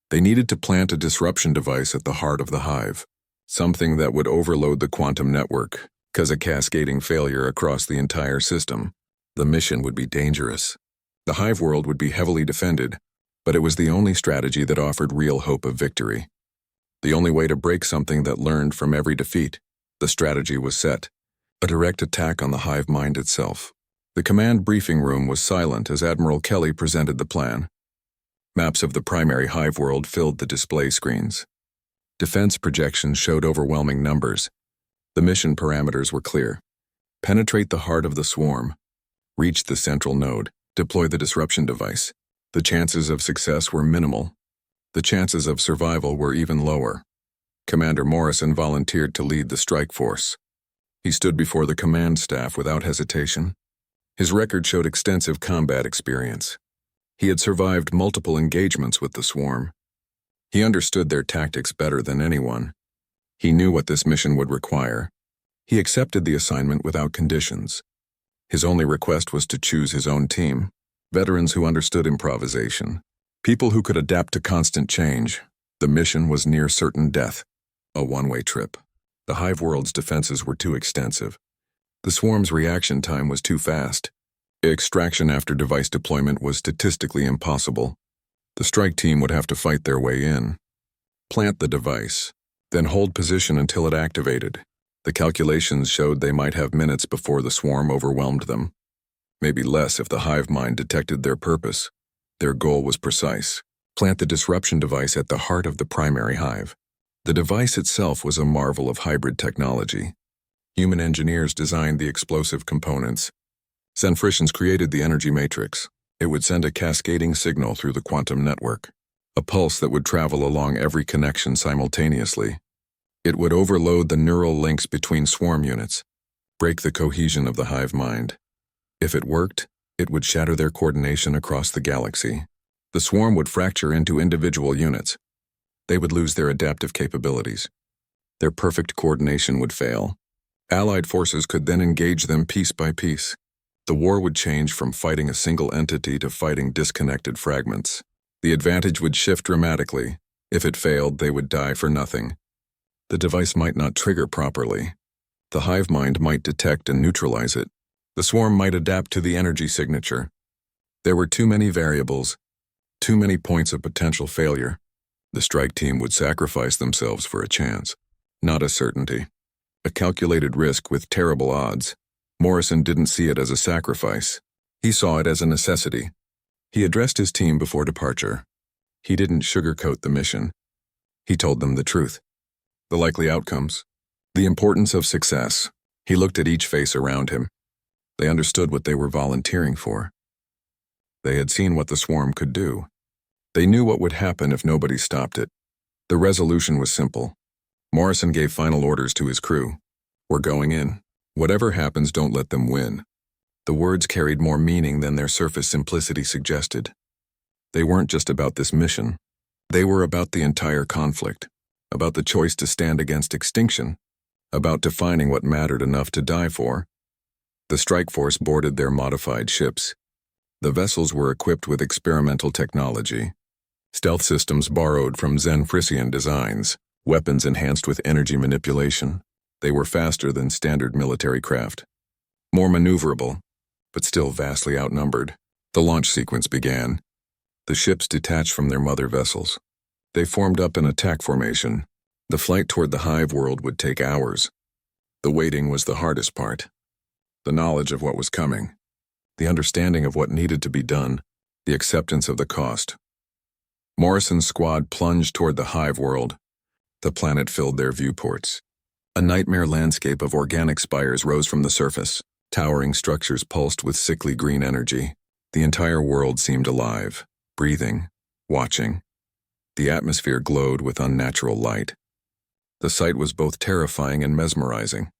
[SPEAKER 1] They needed to plant a disruption device at the heart of the hive, something that would overload the quantum network, cause a cascading failure across the entire system. The mission would be dangerous. The hive world would be heavily defended, but it was the only strategy that offered real hope of victory. The only way to break something that learned from every defeat. The strategy was set. A direct attack on the hive mind itself. The command briefing room was silent as Admiral Kelly presented the plan. Maps of the primary hive world filled the display screens. Defense projections showed overwhelming numbers. The mission parameters were clear. Penetrate the heart of the swarm. Reach the central node. Deploy the disruption device. The chances of success were minimal. The chances of survival were even lower. Commander Morrison volunteered to lead the strike force. He stood before the command staff without hesitation. His record showed extensive combat experience. He had survived multiple engagements with the swarm. He understood their tactics better than anyone. He knew what this mission would require. He accepted the assignment without conditions. His only request was to choose his own team, veterans who understood improvisation, people who could adapt to constant change. The mission was near certain death, a one-way trip. The hive world's defenses were too extensive. The swarm's reaction time was too fast. Extraction after device deployment was statistically impossible. The strike team would have to fight their way in. Plant the device, then hold position until it activated. The calculations showed they might have minutes before the swarm overwhelmed them. Maybe less if the hive mind detected their purpose. Their goal was precise. Plant the disruption device at the heart of the primary hive. The device itself was a marvel of hybrid technology. Human engineers designed the explosive components. Zenfrisians created the energy matrix. It would send a cascading signal through the quantum network, a pulse that would travel along every connection simultaneously. It would overload the neural links between swarm units, break the cohesion of the hive mind. If it worked, it would shatter their coordination across the galaxy. The swarm would fracture into individual units. They would lose their adaptive capabilities. Their perfect coordination would fail. Allied forces could then engage them piece by piece. The war would change from fighting a single entity to fighting disconnected fragments. The advantage would shift dramatically. If it failed, they would die for nothing. The device might not trigger properly. The hive mind might detect and neutralize it. The swarm might adapt to the energy signature. There were too many variables, too many points of potential failure. The strike team would sacrifice themselves for a chance, not a certainty. A calculated risk with terrible odds. Morrison didn't see it as a sacrifice. He saw it as a necessity. He addressed his team before departure. He didn't sugarcoat the mission. He told them the truth. The likely outcomes. The importance of success. He looked at each face around him. They understood what they were volunteering for. They had seen what the swarm could do. They knew what would happen if nobody stopped it. The resolution was simple. Morrison gave final orders to his crew. We're going in. Whatever happens, don't let them win. The words carried more meaning than their surface simplicity suggested. They weren't just about this mission. They were about the entire conflict, about the choice to stand against extinction, about defining what mattered enough to die for. The strike force boarded their modified ships. The vessels were equipped with experimental technology, stealth systems borrowed from Zen-Frisian designs, weapons enhanced with energy manipulation. They were faster than standard military craft, more maneuverable, but still vastly outnumbered. The launch sequence began. The ships detached from their mother vessels. They formed up in attack formation. The flight toward the hive world would take hours. The waiting was the hardest part. The knowledge of what was coming, the understanding of what needed to be done, the acceptance of the cost. Morrison's squad plunged toward the hive world. The planet filled their viewports. A nightmare landscape of organic spires rose from the surface. Towering structures pulsed with sickly green energy. The entire world seemed alive, breathing, watching. The atmosphere glowed with unnatural light. The sight was both terrifying and mesmerizing.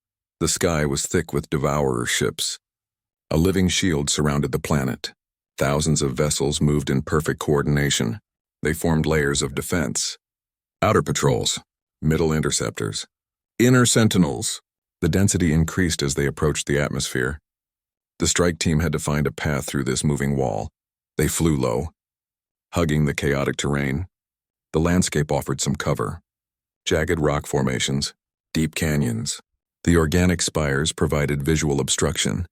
[SPEAKER 1] The sky was thick with devourer ships. A living shield surrounded the planet. Thousands of vessels moved in perfect coordination. They formed layers of defense. Outer patrols, middle interceptors, inner sentinels. The density increased as they approached the atmosphere. The strike team had to find a path through this moving wall. They flew low, hugging the chaotic terrain. The landscape offered some cover. Jagged rock formations, deep canyons. The organic spires provided visual obstruction.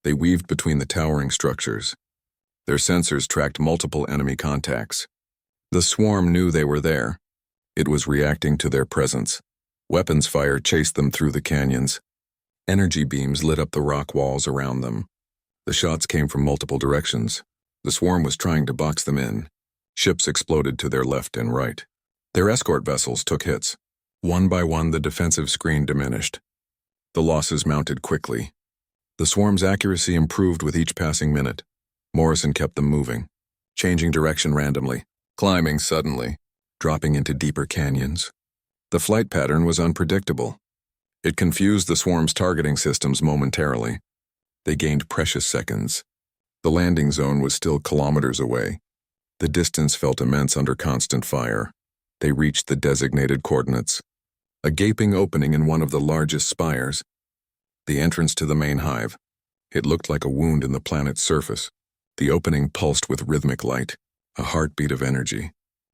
[SPEAKER 1] They weaved between the towering structures. Their sensors tracked multiple enemy contacts. The swarm knew they were there. It was reacting to their presence. Weapons fire chased them through the canyons. Energy beams lit up the rock walls around them. The shots came from multiple directions. The swarm was trying to box them in. Ships exploded to their left and right. Their escort vessels took hits. One by one, the defensive screen diminished. The losses mounted quickly. The swarm's accuracy improved with each passing minute. Morrison kept them moving, changing direction randomly, climbing suddenly, dropping into deeper canyons. The flight pattern was unpredictable. It confused the swarm's targeting systems momentarily. They gained precious seconds. The landing zone was still kilometers away. The distance felt immense under constant fire. They reached the designated coordinates. A gaping opening in one of the largest spires. The entrance to the main hive. It looked like a wound in the planet's surface. The opening pulsed with rhythmic light, a heartbeat of energy.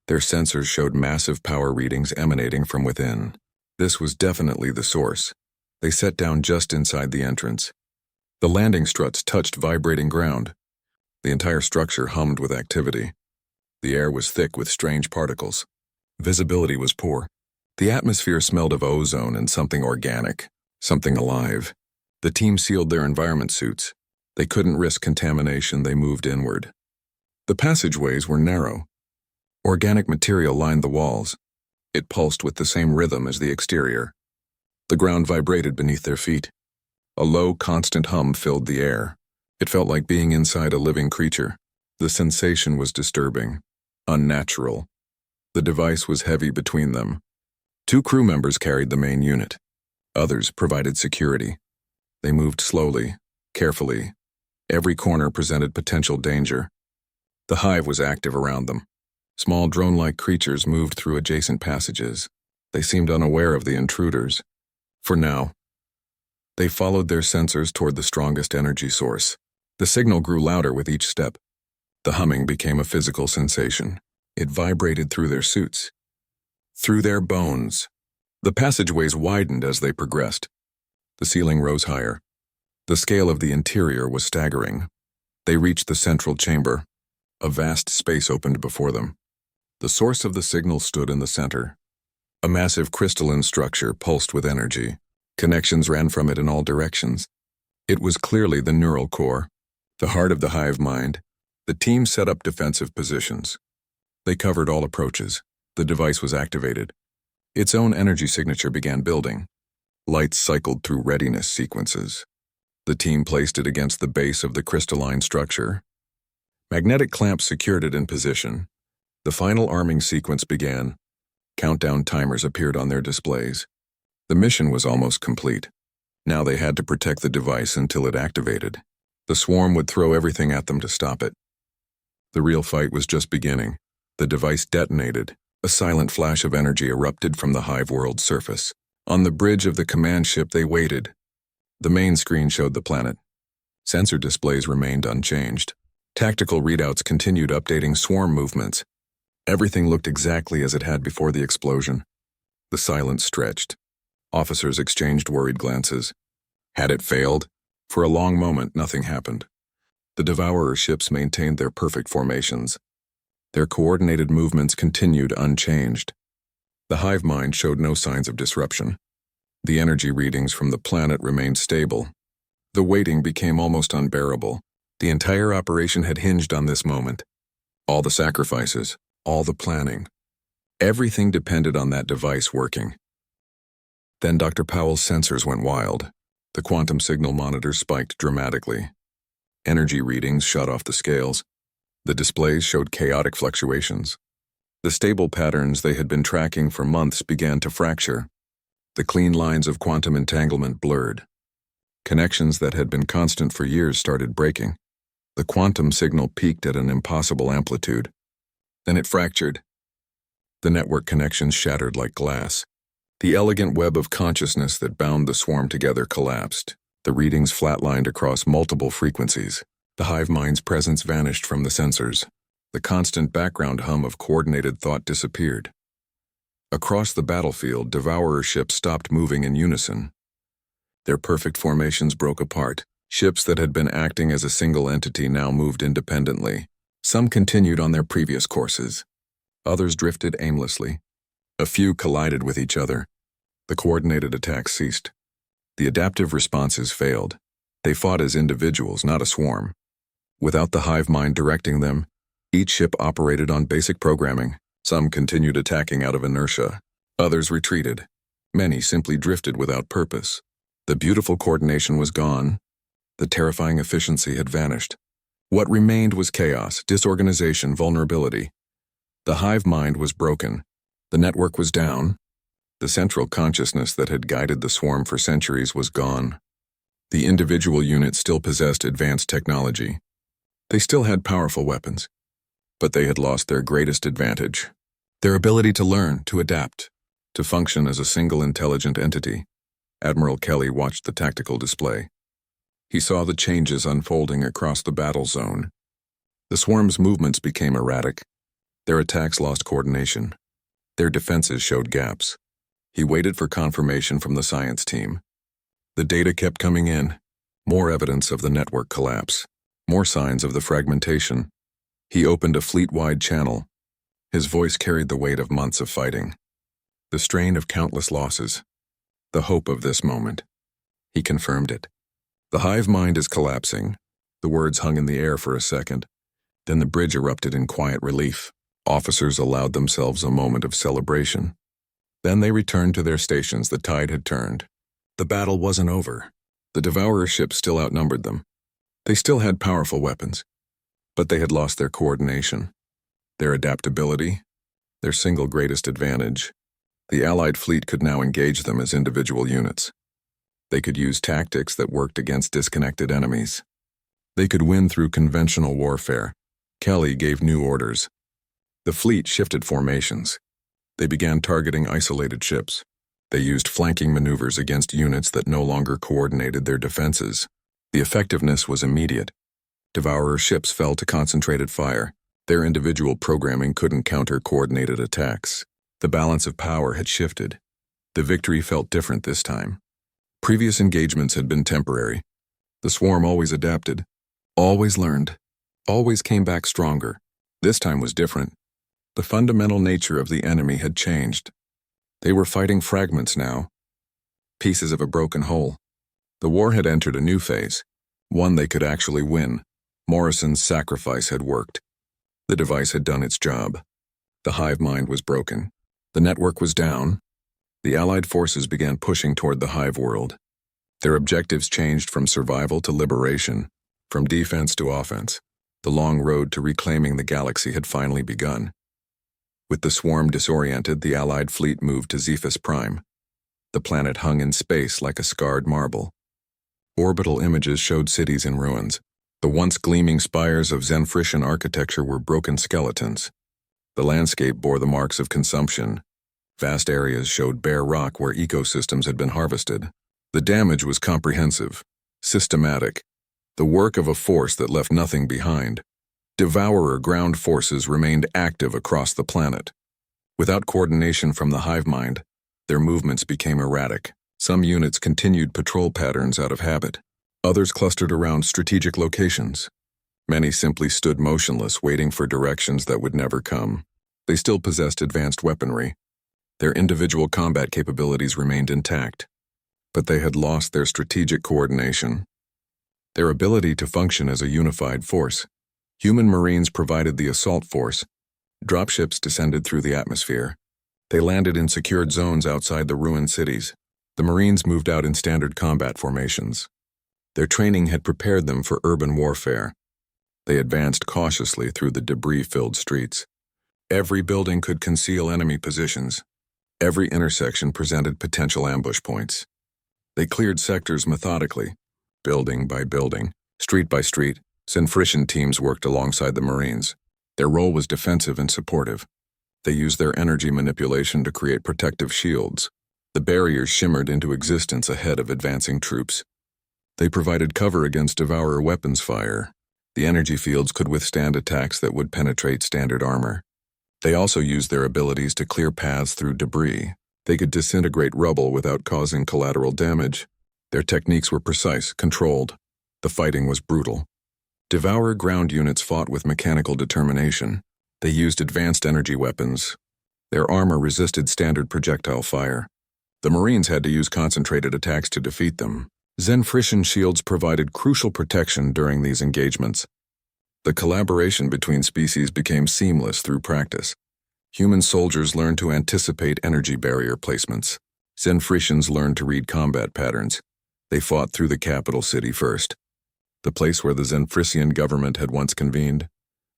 [SPEAKER 1] Their sensors showed massive power readings emanating from within. This was definitely the source. They sat down just inside the entrance. The landing struts touched vibrating ground. The entire structure hummed with activity. The air was thick with strange particles. Visibility was poor. The atmosphere smelled of ozone and something organic, something alive. The team sealed their environment suits. They couldn't risk contamination. They moved inward. The passageways were narrow. Organic material lined the walls. It pulsed with the same rhythm as the exterior. The ground vibrated beneath their feet. A low, constant hum filled the air. It felt like being inside a living creature. The sensation was disturbing, unnatural. The device was heavy between them. 2 crew members carried the main unit. Others provided security. They moved slowly, carefully. Every corner presented potential danger. The hive was active around them. Small drone-like creatures moved through adjacent passages. They seemed unaware of the intruders. For now. They followed their sensors toward the strongest energy source. The signal grew louder with each step. The humming became a physical sensation. It vibrated through their suits, through their bones. The passageways widened as they progressed. The ceiling rose higher. The scale of the interior was staggering. They reached the central chamber. A vast space opened before them. The source of the signal stood in the center. A massive crystalline structure pulsed with energy. Connections ran from it in all directions. It was clearly the neural core, the heart of the hive mind. The team set up defensive positions. They covered all approaches. The device was activated. Its own energy signature began building. Lights cycled through readiness sequences. The team placed it against the base of the crystalline structure. Magnetic clamps secured it in position. The final arming sequence began. Countdown timers appeared on their displays. The mission was almost complete. Now they had to protect the device until it activated. The swarm would throw everything at them to stop it. The real fight was just beginning. The device detonated. A silent flash of energy erupted from the hive world's surface. On the bridge of the command ship they waited. The main screen showed the planet. Sensor displays remained unchanged. Tactical readouts continued updating swarm movements. Everything looked exactly as it had before the explosion. The silence stretched. Officers exchanged worried glances. Had it failed? For a long moment, nothing happened. The Devourer ships maintained their perfect formations. Their coordinated movements continued unchanged. The hive mind showed no signs of disruption. The energy readings from the planet remained stable. The waiting became almost unbearable. The entire operation had hinged on this moment. All the sacrifices, all the planning. Everything depended on that device working. Then Dr. Powell's sensors went wild. The quantum signal monitors spiked dramatically. Energy readings shot off the scales. The displays showed chaotic fluctuations. The stable patterns they had been tracking for months began to fracture. The clean lines of quantum entanglement blurred. Connections that had been constant for years started breaking. The quantum signal peaked at an impossible amplitude. Then it fractured. The network connections shattered like glass. The elegant web of consciousness that bound the swarm together collapsed. The readings flatlined across multiple frequencies. The hive mind's presence vanished from the sensors. The constant background hum of coordinated thought disappeared. Across the battlefield, Devourer ships stopped moving in unison. Their perfect formations broke apart. Ships that had been acting as a single entity now moved independently. Some continued on their previous courses. Others drifted aimlessly. A few collided with each other. The coordinated attacks ceased. The adaptive responses failed. They fought as individuals, not a swarm. Without the hive mind directing them, each ship operated on basic programming. Some continued attacking out of inertia. Others retreated. Many simply drifted without purpose. The beautiful coordination was gone. The terrifying efficiency had vanished. What remained was chaos, disorganization, vulnerability. The hive mind was broken. The network was down. The central consciousness that had guided the swarm for centuries was gone. The individual units still possessed advanced technology. They still had powerful weapons, but they had lost their greatest advantage. Their ability to learn, to adapt, to function as a single intelligent entity. Admiral Kelly watched the tactical display. He saw the changes unfolding across the battle zone. The swarm's movements became erratic. Their attacks lost coordination. Their defenses showed gaps. He waited for confirmation from the science team. The data kept coming in. More evidence of the network collapse. More signs of the fragmentation. He opened a fleet-wide channel. His voice carried the weight of months of fighting. The strain of countless losses. The hope of this moment. He confirmed it. The hive mind is collapsing. The words hung in the air for a second. Then the bridge erupted in quiet relief. Officers allowed themselves a moment of celebration. Then they returned to their stations. The tide had turned. The battle wasn't over. The Devourer ships still outnumbered them. They still had powerful weapons, but they had lost their coordination, their adaptability, their single greatest advantage. The Allied fleet could now engage them as individual units. They could use tactics that worked against disconnected enemies. They could win through conventional warfare. Kelly gave new orders. The fleet shifted formations. They began targeting isolated ships. They used flanking maneuvers against units that no longer coordinated their defenses. The effectiveness was immediate. Devourer ships fell to concentrated fire. Their individual programming couldn't counter coordinated attacks. The balance of power had shifted. The victory felt different this time. Previous engagements had been temporary. The swarm always adapted, always learned, always came back stronger. This time was different. The fundamental nature of the enemy had changed. They were fighting fragments now, pieces of a broken whole. The war had entered a new phase, one they could actually win. Morrison's sacrifice had worked. The device had done its job. The hive mind was broken. The network was down. The Allied forces began pushing toward the hive world. Their objectives changed from survival to liberation, from defense to offense. The long road to reclaiming the galaxy had finally begun. With the swarm disoriented, the Allied fleet moved to Zephus Prime. The planet hung in space like a scarred marble. Orbital images showed cities in ruins. The once gleaming spires of Zenfrician architecture were broken skeletons. The landscape bore the marks of consumption. Vast areas showed bare rock where ecosystems had been harvested. The damage was comprehensive, systematic, the work of a force that left nothing behind. Devourer ground forces remained active across the planet. Without coordination from the hive mind, their movements became erratic. Some units continued patrol patterns out of habit. Others clustered around strategic locations. Many simply stood motionless, waiting for directions that would never come. They still possessed advanced weaponry. Their individual combat capabilities remained intact, but they had lost their strategic coordination, their ability to function as a unified force. Human Marines provided the assault force. Dropships descended through the atmosphere. They landed in secured zones outside the ruined cities. The Marines moved out in standard combat formations. Their training had prepared them for urban warfare. They advanced cautiously through the debris-filled streets. Every building could conceal enemy positions. Every intersection presented potential ambush points. They cleared sectors methodically, building by building, street by street. Zenfrician teams worked alongside the Marines. Their role was defensive and supportive. They used their energy manipulation to create protective shields. The barriers shimmered into existence ahead of advancing troops. They provided cover against Devourer weapons fire. The energy fields could withstand attacks that would penetrate standard armor. They also used their abilities to clear paths through debris. They could disintegrate rubble without causing collateral damage. Their techniques were precise, controlled. The fighting was brutal. Devourer ground units fought with mechanical determination. They used advanced energy weapons. Their armor resisted standard projectile fire. The Marines had to use concentrated attacks to defeat them. Zenfrician shields provided crucial protection during these engagements. The collaboration between species became seamless through practice. Human soldiers learned to anticipate energy barrier placements. Zenfricians learned to read combat patterns. They fought through the capital city first, the place where the Zenfrician government had once convened.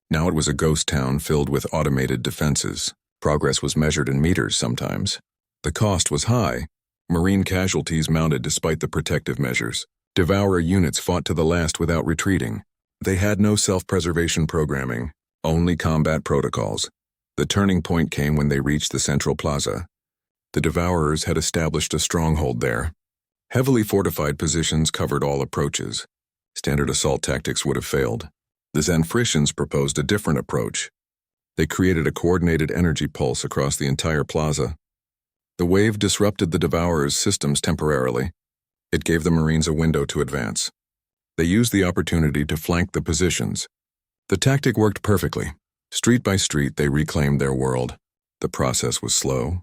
[SPEAKER 1] Now it was a ghost town filled with automated defenses. Progress was measured in meters sometimes. The cost was high. Marine casualties mounted despite the protective measures. Devourer units fought to the last without retreating. They had no self-preservation programming, only combat protocols. The turning point came when they reached the central plaza. The Devourers had established a stronghold there. Heavily fortified positions covered all approaches. Standard assault tactics would have failed. The Zenfricians proposed a different approach. They created a coordinated energy pulse across the entire plaza. The wave disrupted the Devourers' systems temporarily. It gave the Marines a window to advance. They used the opportunity to flank the positions. The tactic worked perfectly. Street by street, they reclaimed their world. The process was slow,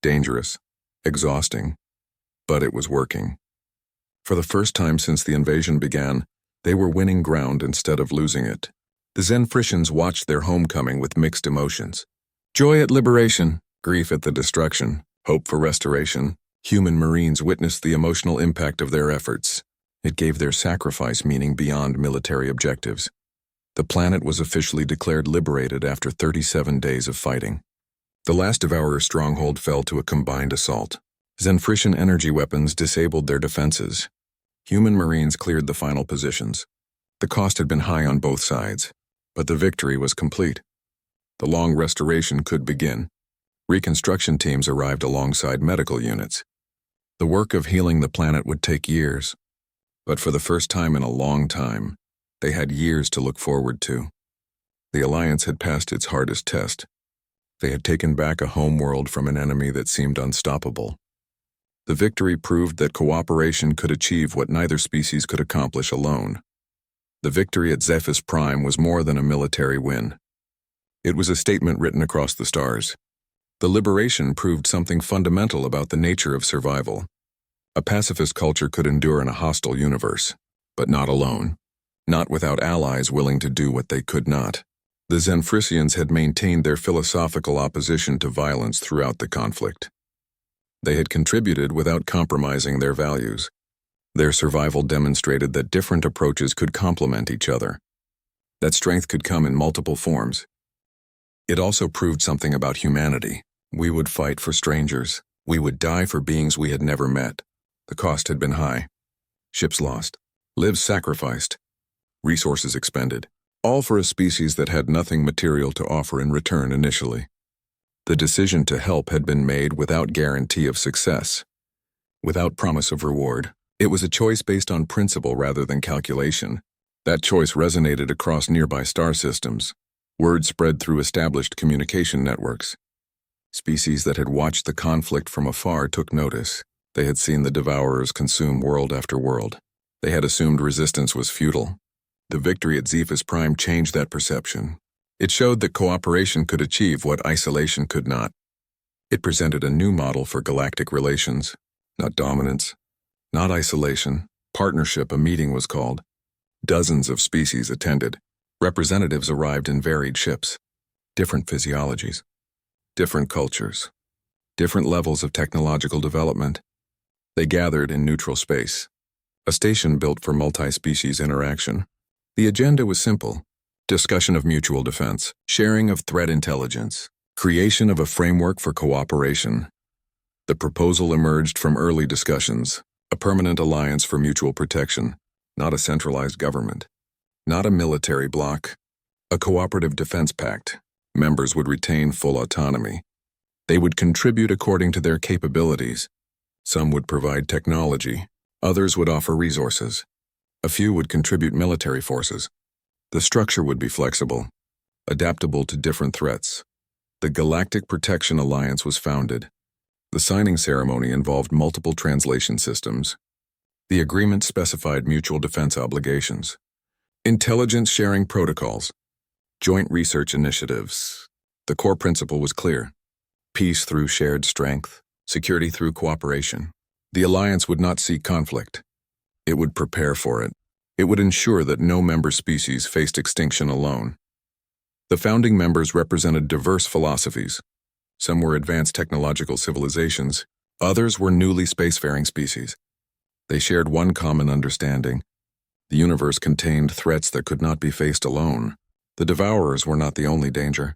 [SPEAKER 1] dangerous, exhausting, but it was working. For the first time since the invasion began, they were winning ground instead of losing it. The Zenfricians watched their homecoming with mixed emotions. Joy at liberation, grief at the destruction, hope for restoration. Human Marines witnessed the emotional impact of their efforts. It gave their sacrifice meaning beyond military objectives. The planet was officially declared liberated after 37 days of fighting. The last Devourer stronghold fell to a combined assault. Zenfrician energy weapons disabled their defenses. Human Marines cleared the final positions. The cost had been high on both sides, but the victory was complete. The long restoration could begin. Reconstruction teams arrived alongside medical units. The work of healing the planet would take years, but for the first time in a long time, they had years to look forward to. The Alliance had passed its hardest test. They had taken back a homeworld from an enemy that seemed unstoppable. The victory proved that cooperation could achieve what neither species could accomplish alone. The victory at Zephyr Prime was more than a military win. It was a statement written across the stars. The liberation proved something fundamental about the nature of survival. A pacifist culture could endure in a hostile universe, but not alone. Not without allies willing to do what they could not. The Zenfrisians had maintained their philosophical opposition to violence throughout the conflict. They had contributed without compromising their values. Their survival demonstrated that different approaches could complement each other, that strength could come in multiple forms. It also proved something about humanity. We would fight for strangers. We would die for beings we had never met. The cost had been high. Ships lost. Lives sacrificed. Resources expended. All for a species that had nothing material to offer in return initially. The decision to help had been made without guarantee of success, without promise of reward. It was a choice based on principle rather than calculation. That choice resonated across nearby star systems. Word spread through established communication networks. Species that had watched the conflict from afar took notice. They had seen the Devourers consume world after world. They had assumed resistance was futile. The victory at Zephyr Prime changed that perception. It showed that cooperation could achieve what isolation could not. It presented a new model for galactic relations. Not dominance, not isolation, partnership. A meeting was called. Dozens of species attended. Representatives arrived in varied ships. Different physiologies. Different cultures. Different levels of technological development. They gathered in neutral space. A station built for multi-species interaction. The agenda was simple. Discussion of mutual defense, sharing of threat intelligence, creation of a framework for cooperation. The proposal emerged from early discussions, a permanent alliance for mutual protection, not a centralized government, not a military bloc, a cooperative defense pact. Members would retain full autonomy. They would contribute according to their capabilities. Some would provide technology, others would offer resources. A few would contribute military forces. The structure would be flexible, adaptable to different threats. The Galactic Protection Alliance was founded. The signing ceremony involved multiple translation systems. The agreement specified mutual defense obligations, intelligence sharing protocols, joint research initiatives. The core principle was clear: peace through shared strength, security through cooperation. The alliance would not seek conflict. It would prepare for it. It would ensure that no member species faced extinction alone. The founding members represented diverse philosophies. Some were advanced technological civilizations, others were newly spacefaring species. They shared one common understanding. The universe contained threats that could not be faced alone. The Devourers were not the only danger.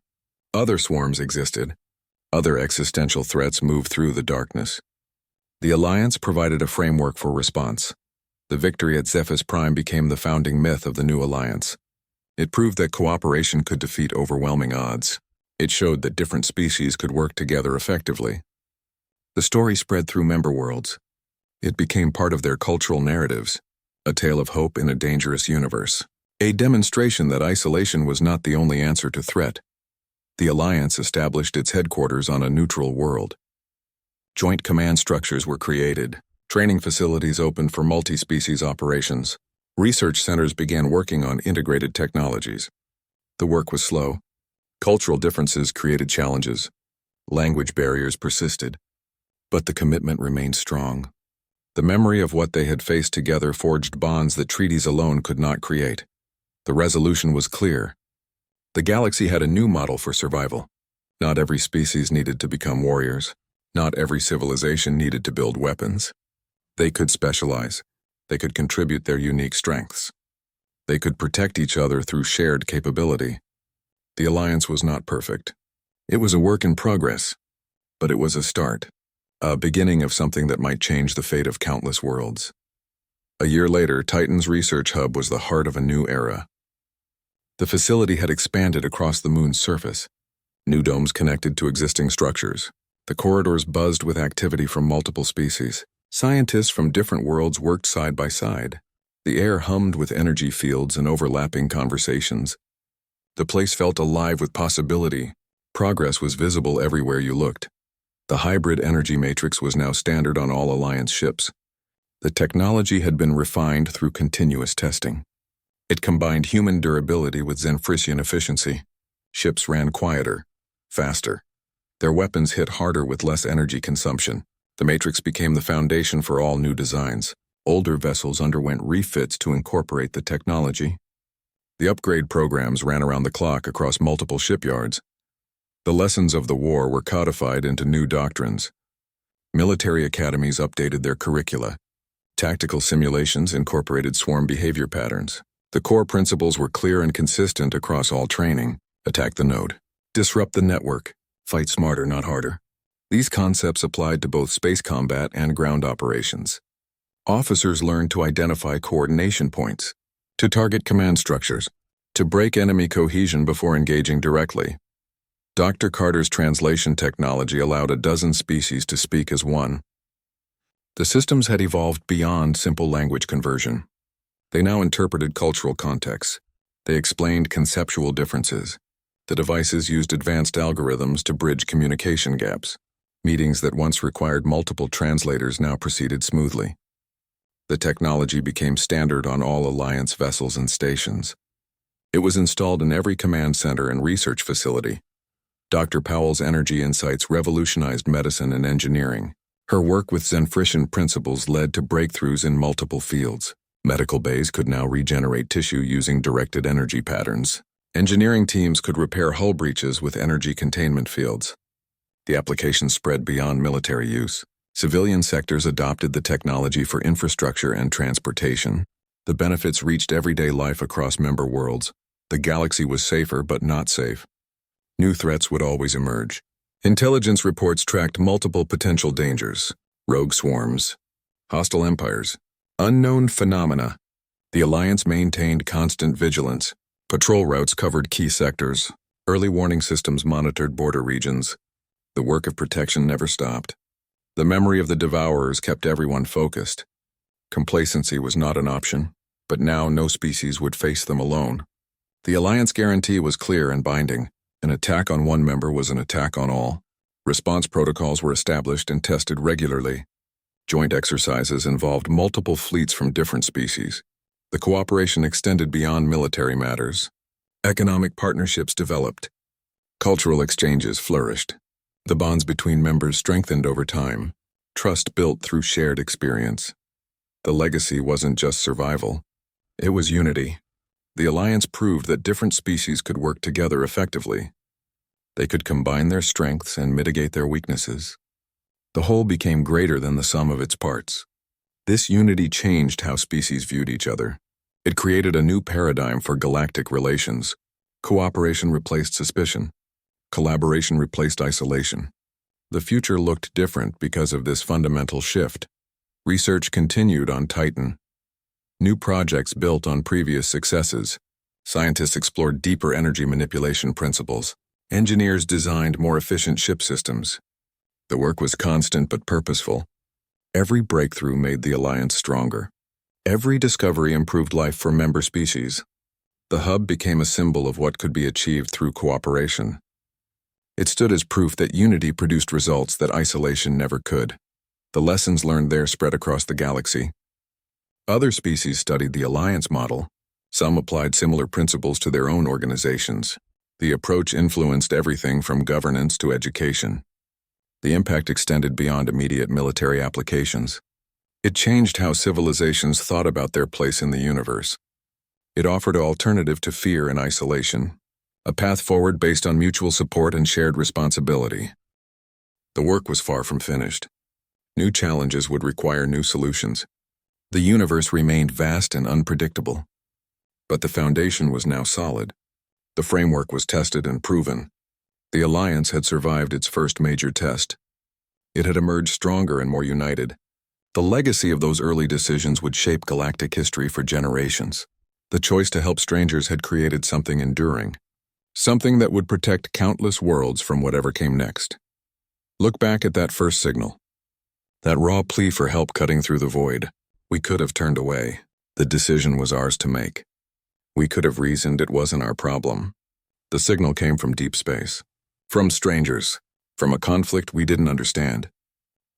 [SPEAKER 1] Other swarms existed. Other existential threats moved through the darkness. The Alliance provided a framework for response. The victory at Zephyr Prime became the founding myth of the new alliance. It proved that cooperation could defeat overwhelming odds. It showed that different species could work together effectively. The story spread through member worlds. It became part of their cultural narratives, a tale of hope in a dangerous universe. A demonstration that isolation was not the only answer to threat. The Alliance established its headquarters on a neutral world. Joint command structures were created. Training facilities opened for multi-species operations. Research centers began working on integrated technologies. The work was slow. Cultural differences created challenges. Language barriers persisted. But the commitment remained strong. The memory of what they had faced together forged bonds that treaties alone could not create. The resolution was clear. The galaxy had a new model for survival. Not every species needed to become warriors. Not every civilization needed to build weapons. They could specialize. They could contribute their unique strengths. They could protect each other through shared capability. The alliance was not perfect. It was a work in progress, but it was a start, a beginning of something that might change the fate of countless worlds. A year later, Titan's research hub was the heart of a new era. The facility had expanded across the moon's surface. New domes connected to existing structures. The corridors buzzed with activity from multiple species. Scientists from different worlds worked side by side. The air hummed with energy fields and overlapping conversations. The place felt alive with possibility. Progress was visible everywhere you looked. The hybrid energy matrix was now standard on all Alliance ships. The technology had been refined through continuous testing. It combined human durability with Zenfrisian efficiency. Ships ran quieter, faster. Their weapons hit harder with less energy consumption. The matrix became the foundation for all new designs. Older vessels underwent refits to incorporate the technology. The upgrade programs ran around the clock across multiple shipyards. The lessons of the war were codified into new doctrines. Military academies updated their curricula. Tactical simulations incorporated swarm behavior patterns. The core principles were clear and consistent across all training. Attack the node. Disrupt the network. Fight smarter, not harder. These concepts applied to both space combat and ground operations. Officers learned to identify coordination points, to target command structures, to break enemy cohesion before engaging directly. Dr. Carter's translation technology allowed a dozen species to speak as one. The systems had evolved beyond simple language conversion. They now interpreted cultural contexts. They explained conceptual differences. The devices used advanced algorithms to bridge communication gaps. Meetings that once required multiple translators now proceeded smoothly. The technology became standard on all Alliance vessels and stations. It was installed in every command center and research facility. Dr. Powell's energy insights revolutionized medicine and engineering. Her work with Zenfrisian principles led to breakthroughs in multiple fields. Medical bays could now regenerate tissue using directed energy patterns. Engineering teams could repair hull breaches with energy containment fields. The application spread beyond military use. Civilian sectors adopted the technology for infrastructure and transportation. The benefits reached everyday life across member worlds. The galaxy was safer but not safe. New threats would always emerge. Intelligence reports tracked multiple potential dangers: rogue swarms, hostile empires, unknown phenomena. The Alliance maintained constant vigilance. Patrol routes covered key sectors. Early warning systems monitored border regions. The work of protection never stopped. The memory of the Devourers kept everyone focused. Complacency was not an option, but now no species would face them alone. The Alliance guarantee was clear and binding. An attack on one member was an attack on all. Response protocols were established and tested regularly. Joint exercises involved multiple fleets from different species. The cooperation extended beyond military matters. Economic partnerships developed. Cultural exchanges flourished. The bonds between members strengthened over time. Trust built through shared experience. The legacy wasn't just survival. It was unity. The Alliance proved that different species could work together effectively. They could combine their strengths and mitigate their weaknesses. The whole became greater than the sum of its parts. This unity changed how species viewed each other. It created a new paradigm for galactic relations. Cooperation replaced suspicion. Collaboration replaced isolation. The future looked different because of this fundamental shift. Research continued on Titan. New projects built on previous successes. Scientists explored deeper energy manipulation principles. Engineers designed more efficient ship systems. The work was constant but purposeful. Every breakthrough made the Alliance stronger. Every discovery improved life for member species. The hub became a symbol of what could be achieved through cooperation. It stood as proof that unity produced results that isolation never could. The lessons learned there spread across the galaxy. Other species studied the Alliance model. Some applied similar principles to their own organizations. The approach influenced everything from governance to education. The impact extended beyond immediate military applications. It changed how civilizations thought about their place in the universe. It offered an alternative to fear and isolation, a path forward based on mutual support and shared responsibility. The work was far from finished. New challenges would require new solutions. The universe remained vast and unpredictable. But the foundation was now solid. The framework was tested and proven. The Alliance had survived its first major test. It had emerged stronger and more united. The legacy of those early decisions would shape galactic history for generations. The choice to help strangers had created something enduring, Something that would protect countless worlds from whatever came next. Look back at that first signal. That raw plea for help cutting through the void. We could have turned away. The decision was ours to make. We could have reasoned it wasn't our problem. The signal came from deep space. From strangers. From a conflict we didn't understand.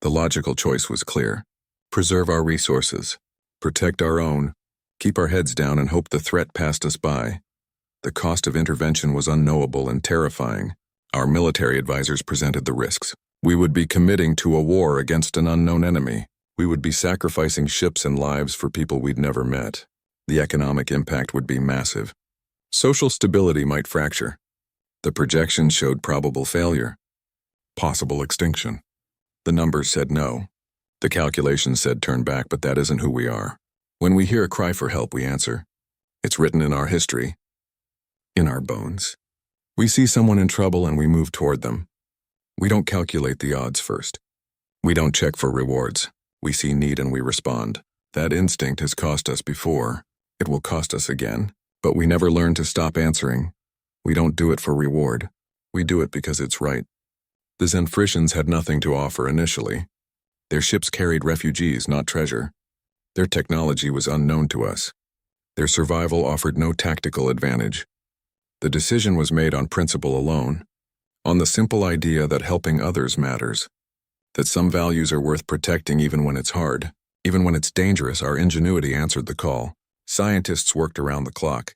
[SPEAKER 1] The logical choice was clear. Preserve our resources. Protect our own. Keep our heads down and hope the threat passed us by. The cost of intervention was unknowable and terrifying. Our military advisors presented the risks. We would be committing to a war against an unknown enemy. We would be sacrificing ships and lives for people we'd never met. The economic impact would be massive. Social stability might fracture. The projections showed probable failure. Possible extinction. The numbers said no. The calculations said turn back, but that isn't who we are. When we hear a cry for help, we answer. It's written in our history. In our bones. We see someone in trouble and we move toward them. We don't calculate the odds first. We don't check for rewards. We see need and we respond. That instinct has cost us before. It will cost us again. But we never learn to stop answering. We don't do it for reward. We do it because it's right. The Zenfricians had nothing to offer initially. Their ships carried refugees, not treasure. Their technology was unknown to us. Their survival offered no tactical advantage. The decision was made on principle alone, on the simple idea that helping others matters, that some values are worth protecting even when it's hard. Even when it's dangerous, our ingenuity answered the call. Scientists worked around the clock.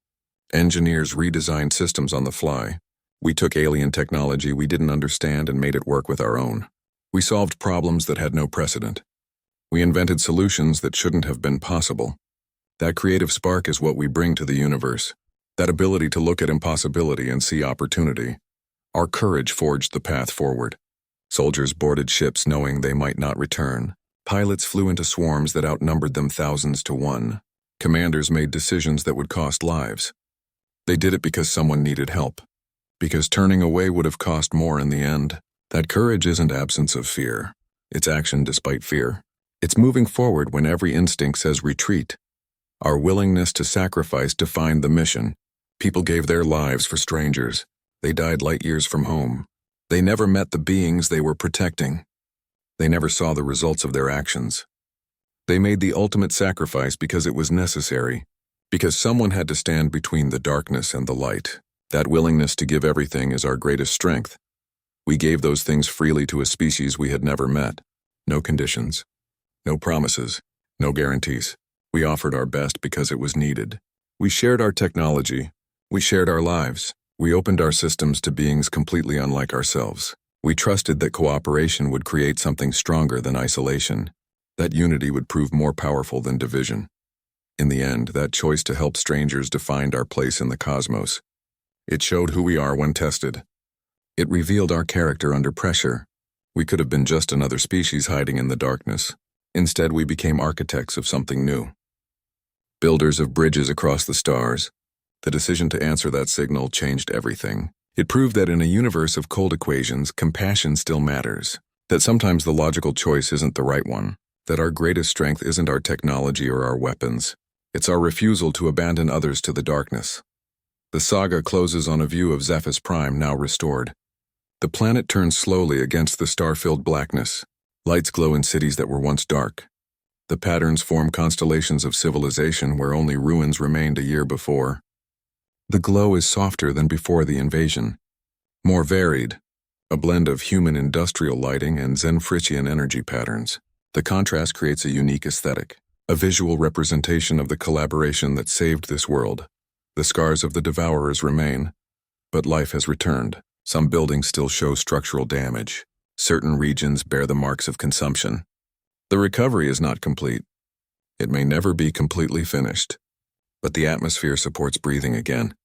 [SPEAKER 1] Engineers redesigned systems on the fly. We took alien technology we didn't understand and made it work with our own. We solved problems that had no precedent. We invented solutions that shouldn't have been possible. That creative spark is what we bring to the universe. That ability to look at impossibility and see opportunity. Our courage forged the path forward. Soldiers boarded ships knowing they might not return. Pilots flew into swarms that outnumbered them thousands to one. Commanders made decisions that would cost lives. They did it because someone needed help. Because turning away would have cost more in the end. That courage isn't absence of fear. It's action despite fear. It's moving forward when every instinct says retreat. Our willingness to sacrifice defined the mission. People gave their lives for strangers. They died light years from home. They never met the beings they were protecting. They never saw the results of their actions. They made the ultimate sacrifice because it was necessary, because someone had to stand between the darkness and the light. That willingness to give everything is our greatest strength. We gave those things freely to a species we had never met. No conditions. No promises. No guarantees. We offered our best because it was needed. We shared our technology. We shared our lives. We opened our systems to beings completely unlike ourselves. We trusted that cooperation would create something stronger than isolation. That unity would prove more powerful than division. In the end, that choice to help strangers defined our place in the cosmos. It showed who we are when tested. It revealed our character under pressure. We could have been just another species hiding in the darkness. Instead, we became architects of something new. Builders of bridges across the stars. The decision to answer that signal changed everything. It proved that in a universe of cold equations, compassion still matters. That sometimes the logical choice isn't the right one. That our greatest strength isn't our technology or our weapons. It's our refusal to abandon others to the darkness. The saga closes on a view of Zephyr Prime now restored. The planet turns slowly against the star-filled blackness. Lights glow in cities that were once dark. The patterns form constellations of civilization where only ruins remained a year before. The glow is softer than before the invasion. More varied. A blend of human industrial lighting and Zenfrician energy patterns. The contrast creates a unique aesthetic. A visual representation of the collaboration that saved this world. The scars of the devourers remain, but life has returned. Some buildings still show structural damage. Certain regions bear the marks of consumption. The recovery is not complete. It may never be completely finished, but the atmosphere supports breathing again.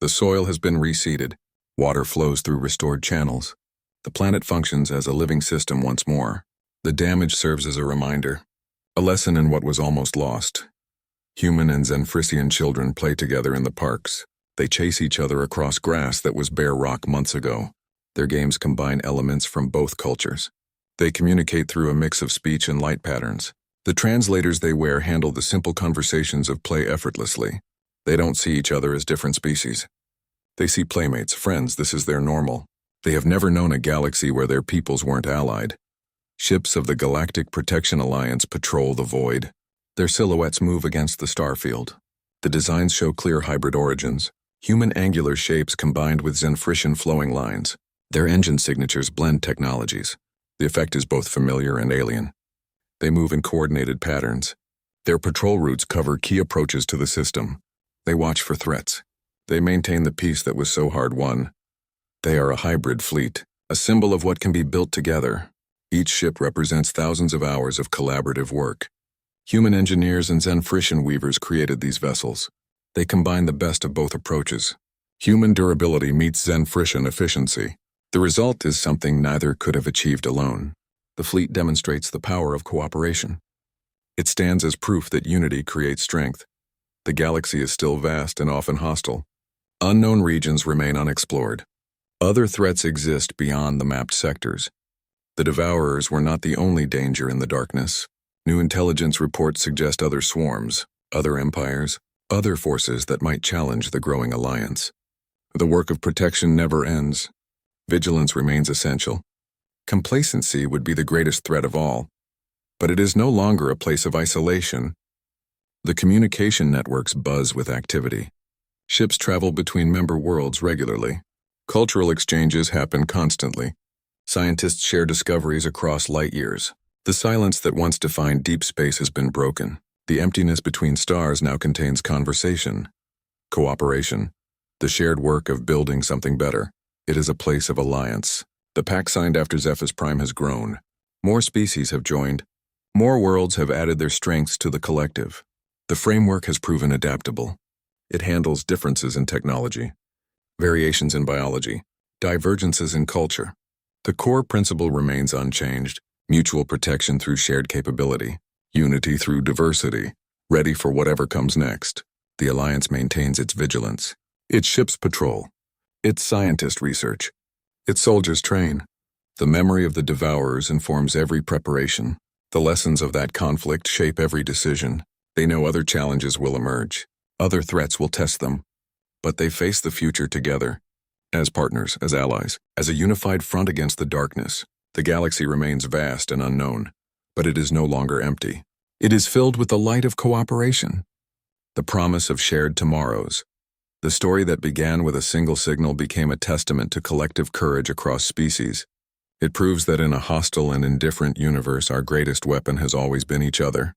[SPEAKER 1] The soil has been reseeded. Water flows through restored channels. The planet functions as a living system once more. The damage serves as a reminder, a lesson in what was almost lost. Human and Zenfrician children play together in the parks. They chase each other across grass that was bare rock months ago. Their games combine elements from both cultures. They communicate through a mix of speech and light patterns. The translators they wear handle the simple conversations of play effortlessly. They don't see each other as different species. They see playmates, friends, this is their normal. They have never known a galaxy where their peoples weren't allied. Ships of the Galactic Protection Alliance patrol the void. Their silhouettes move against the starfield. The designs show clear hybrid origins, human angular shapes combined with Zenfrician flowing lines. Their engine signatures blend technologies. The effect is both familiar and alien. They move in coordinated patterns. Their patrol routes cover key approaches to the system. They watch for threats. They maintain the peace that was so hard won. They are a hybrid fleet, a symbol of what can be built together. Each ship represents thousands of hours of collaborative work. Human engineers and Zenfrician weavers created these vessels. They combine the best of both approaches. Human durability meets Zenfrician efficiency. The result is something neither could have achieved alone. The fleet demonstrates the power of cooperation. It stands as proof that unity creates strength. The galaxy is still vast and often hostile. Unknown regions remain unexplored. Other threats exist beyond the mapped sectors. The Devourers were not the only danger in the darkness. New intelligence reports suggest other swarms, other empires, other forces that might challenge the growing alliance. The work of protection never ends. Vigilance remains essential. Complacency would be the greatest threat of all. But it is no longer a place of isolation. The communication networks buzz with activity. Ships travel between member worlds regularly. Cultural exchanges happen constantly. Scientists share discoveries across light years. The silence that once defined deep space has been broken. The emptiness between stars now contains conversation, cooperation, the shared work of building something better. It is a place of alliance. The pact signed after Zephyr Prime has grown. More species have joined. More worlds have added their strengths to the collective. The framework has proven adaptable. It handles differences in technology, variations in biology, divergences in culture. The core principle remains unchanged: mutual protection through shared capability, unity through diversity, ready for whatever comes next. The Alliance maintains its vigilance, its ships patrol, its scientist research, its soldiers train. The memory of the Devourers informs every preparation. The lessons of that conflict shape every decision. They know other challenges will emerge. Other threats will test them. But they face the future together. As partners, as allies, as a unified front against the darkness. The galaxy remains vast and unknown, but it is no longer empty. It is filled with the light of cooperation, the promise of shared tomorrows. The story that began with a single signal became a testament to collective courage across species. It proves that in a hostile and indifferent universe, our greatest weapon has always been each other.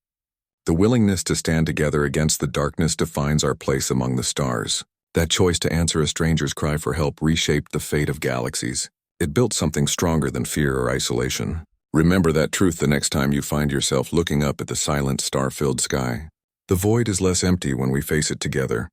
[SPEAKER 1] The willingness to stand together against the darkness defines our place among the stars. That choice to answer a stranger's cry for help reshaped the fate of galaxies. It built something stronger than fear or isolation. Remember that truth the next time you find yourself looking up at the silent, star-filled sky. The void is less empty when we face it together.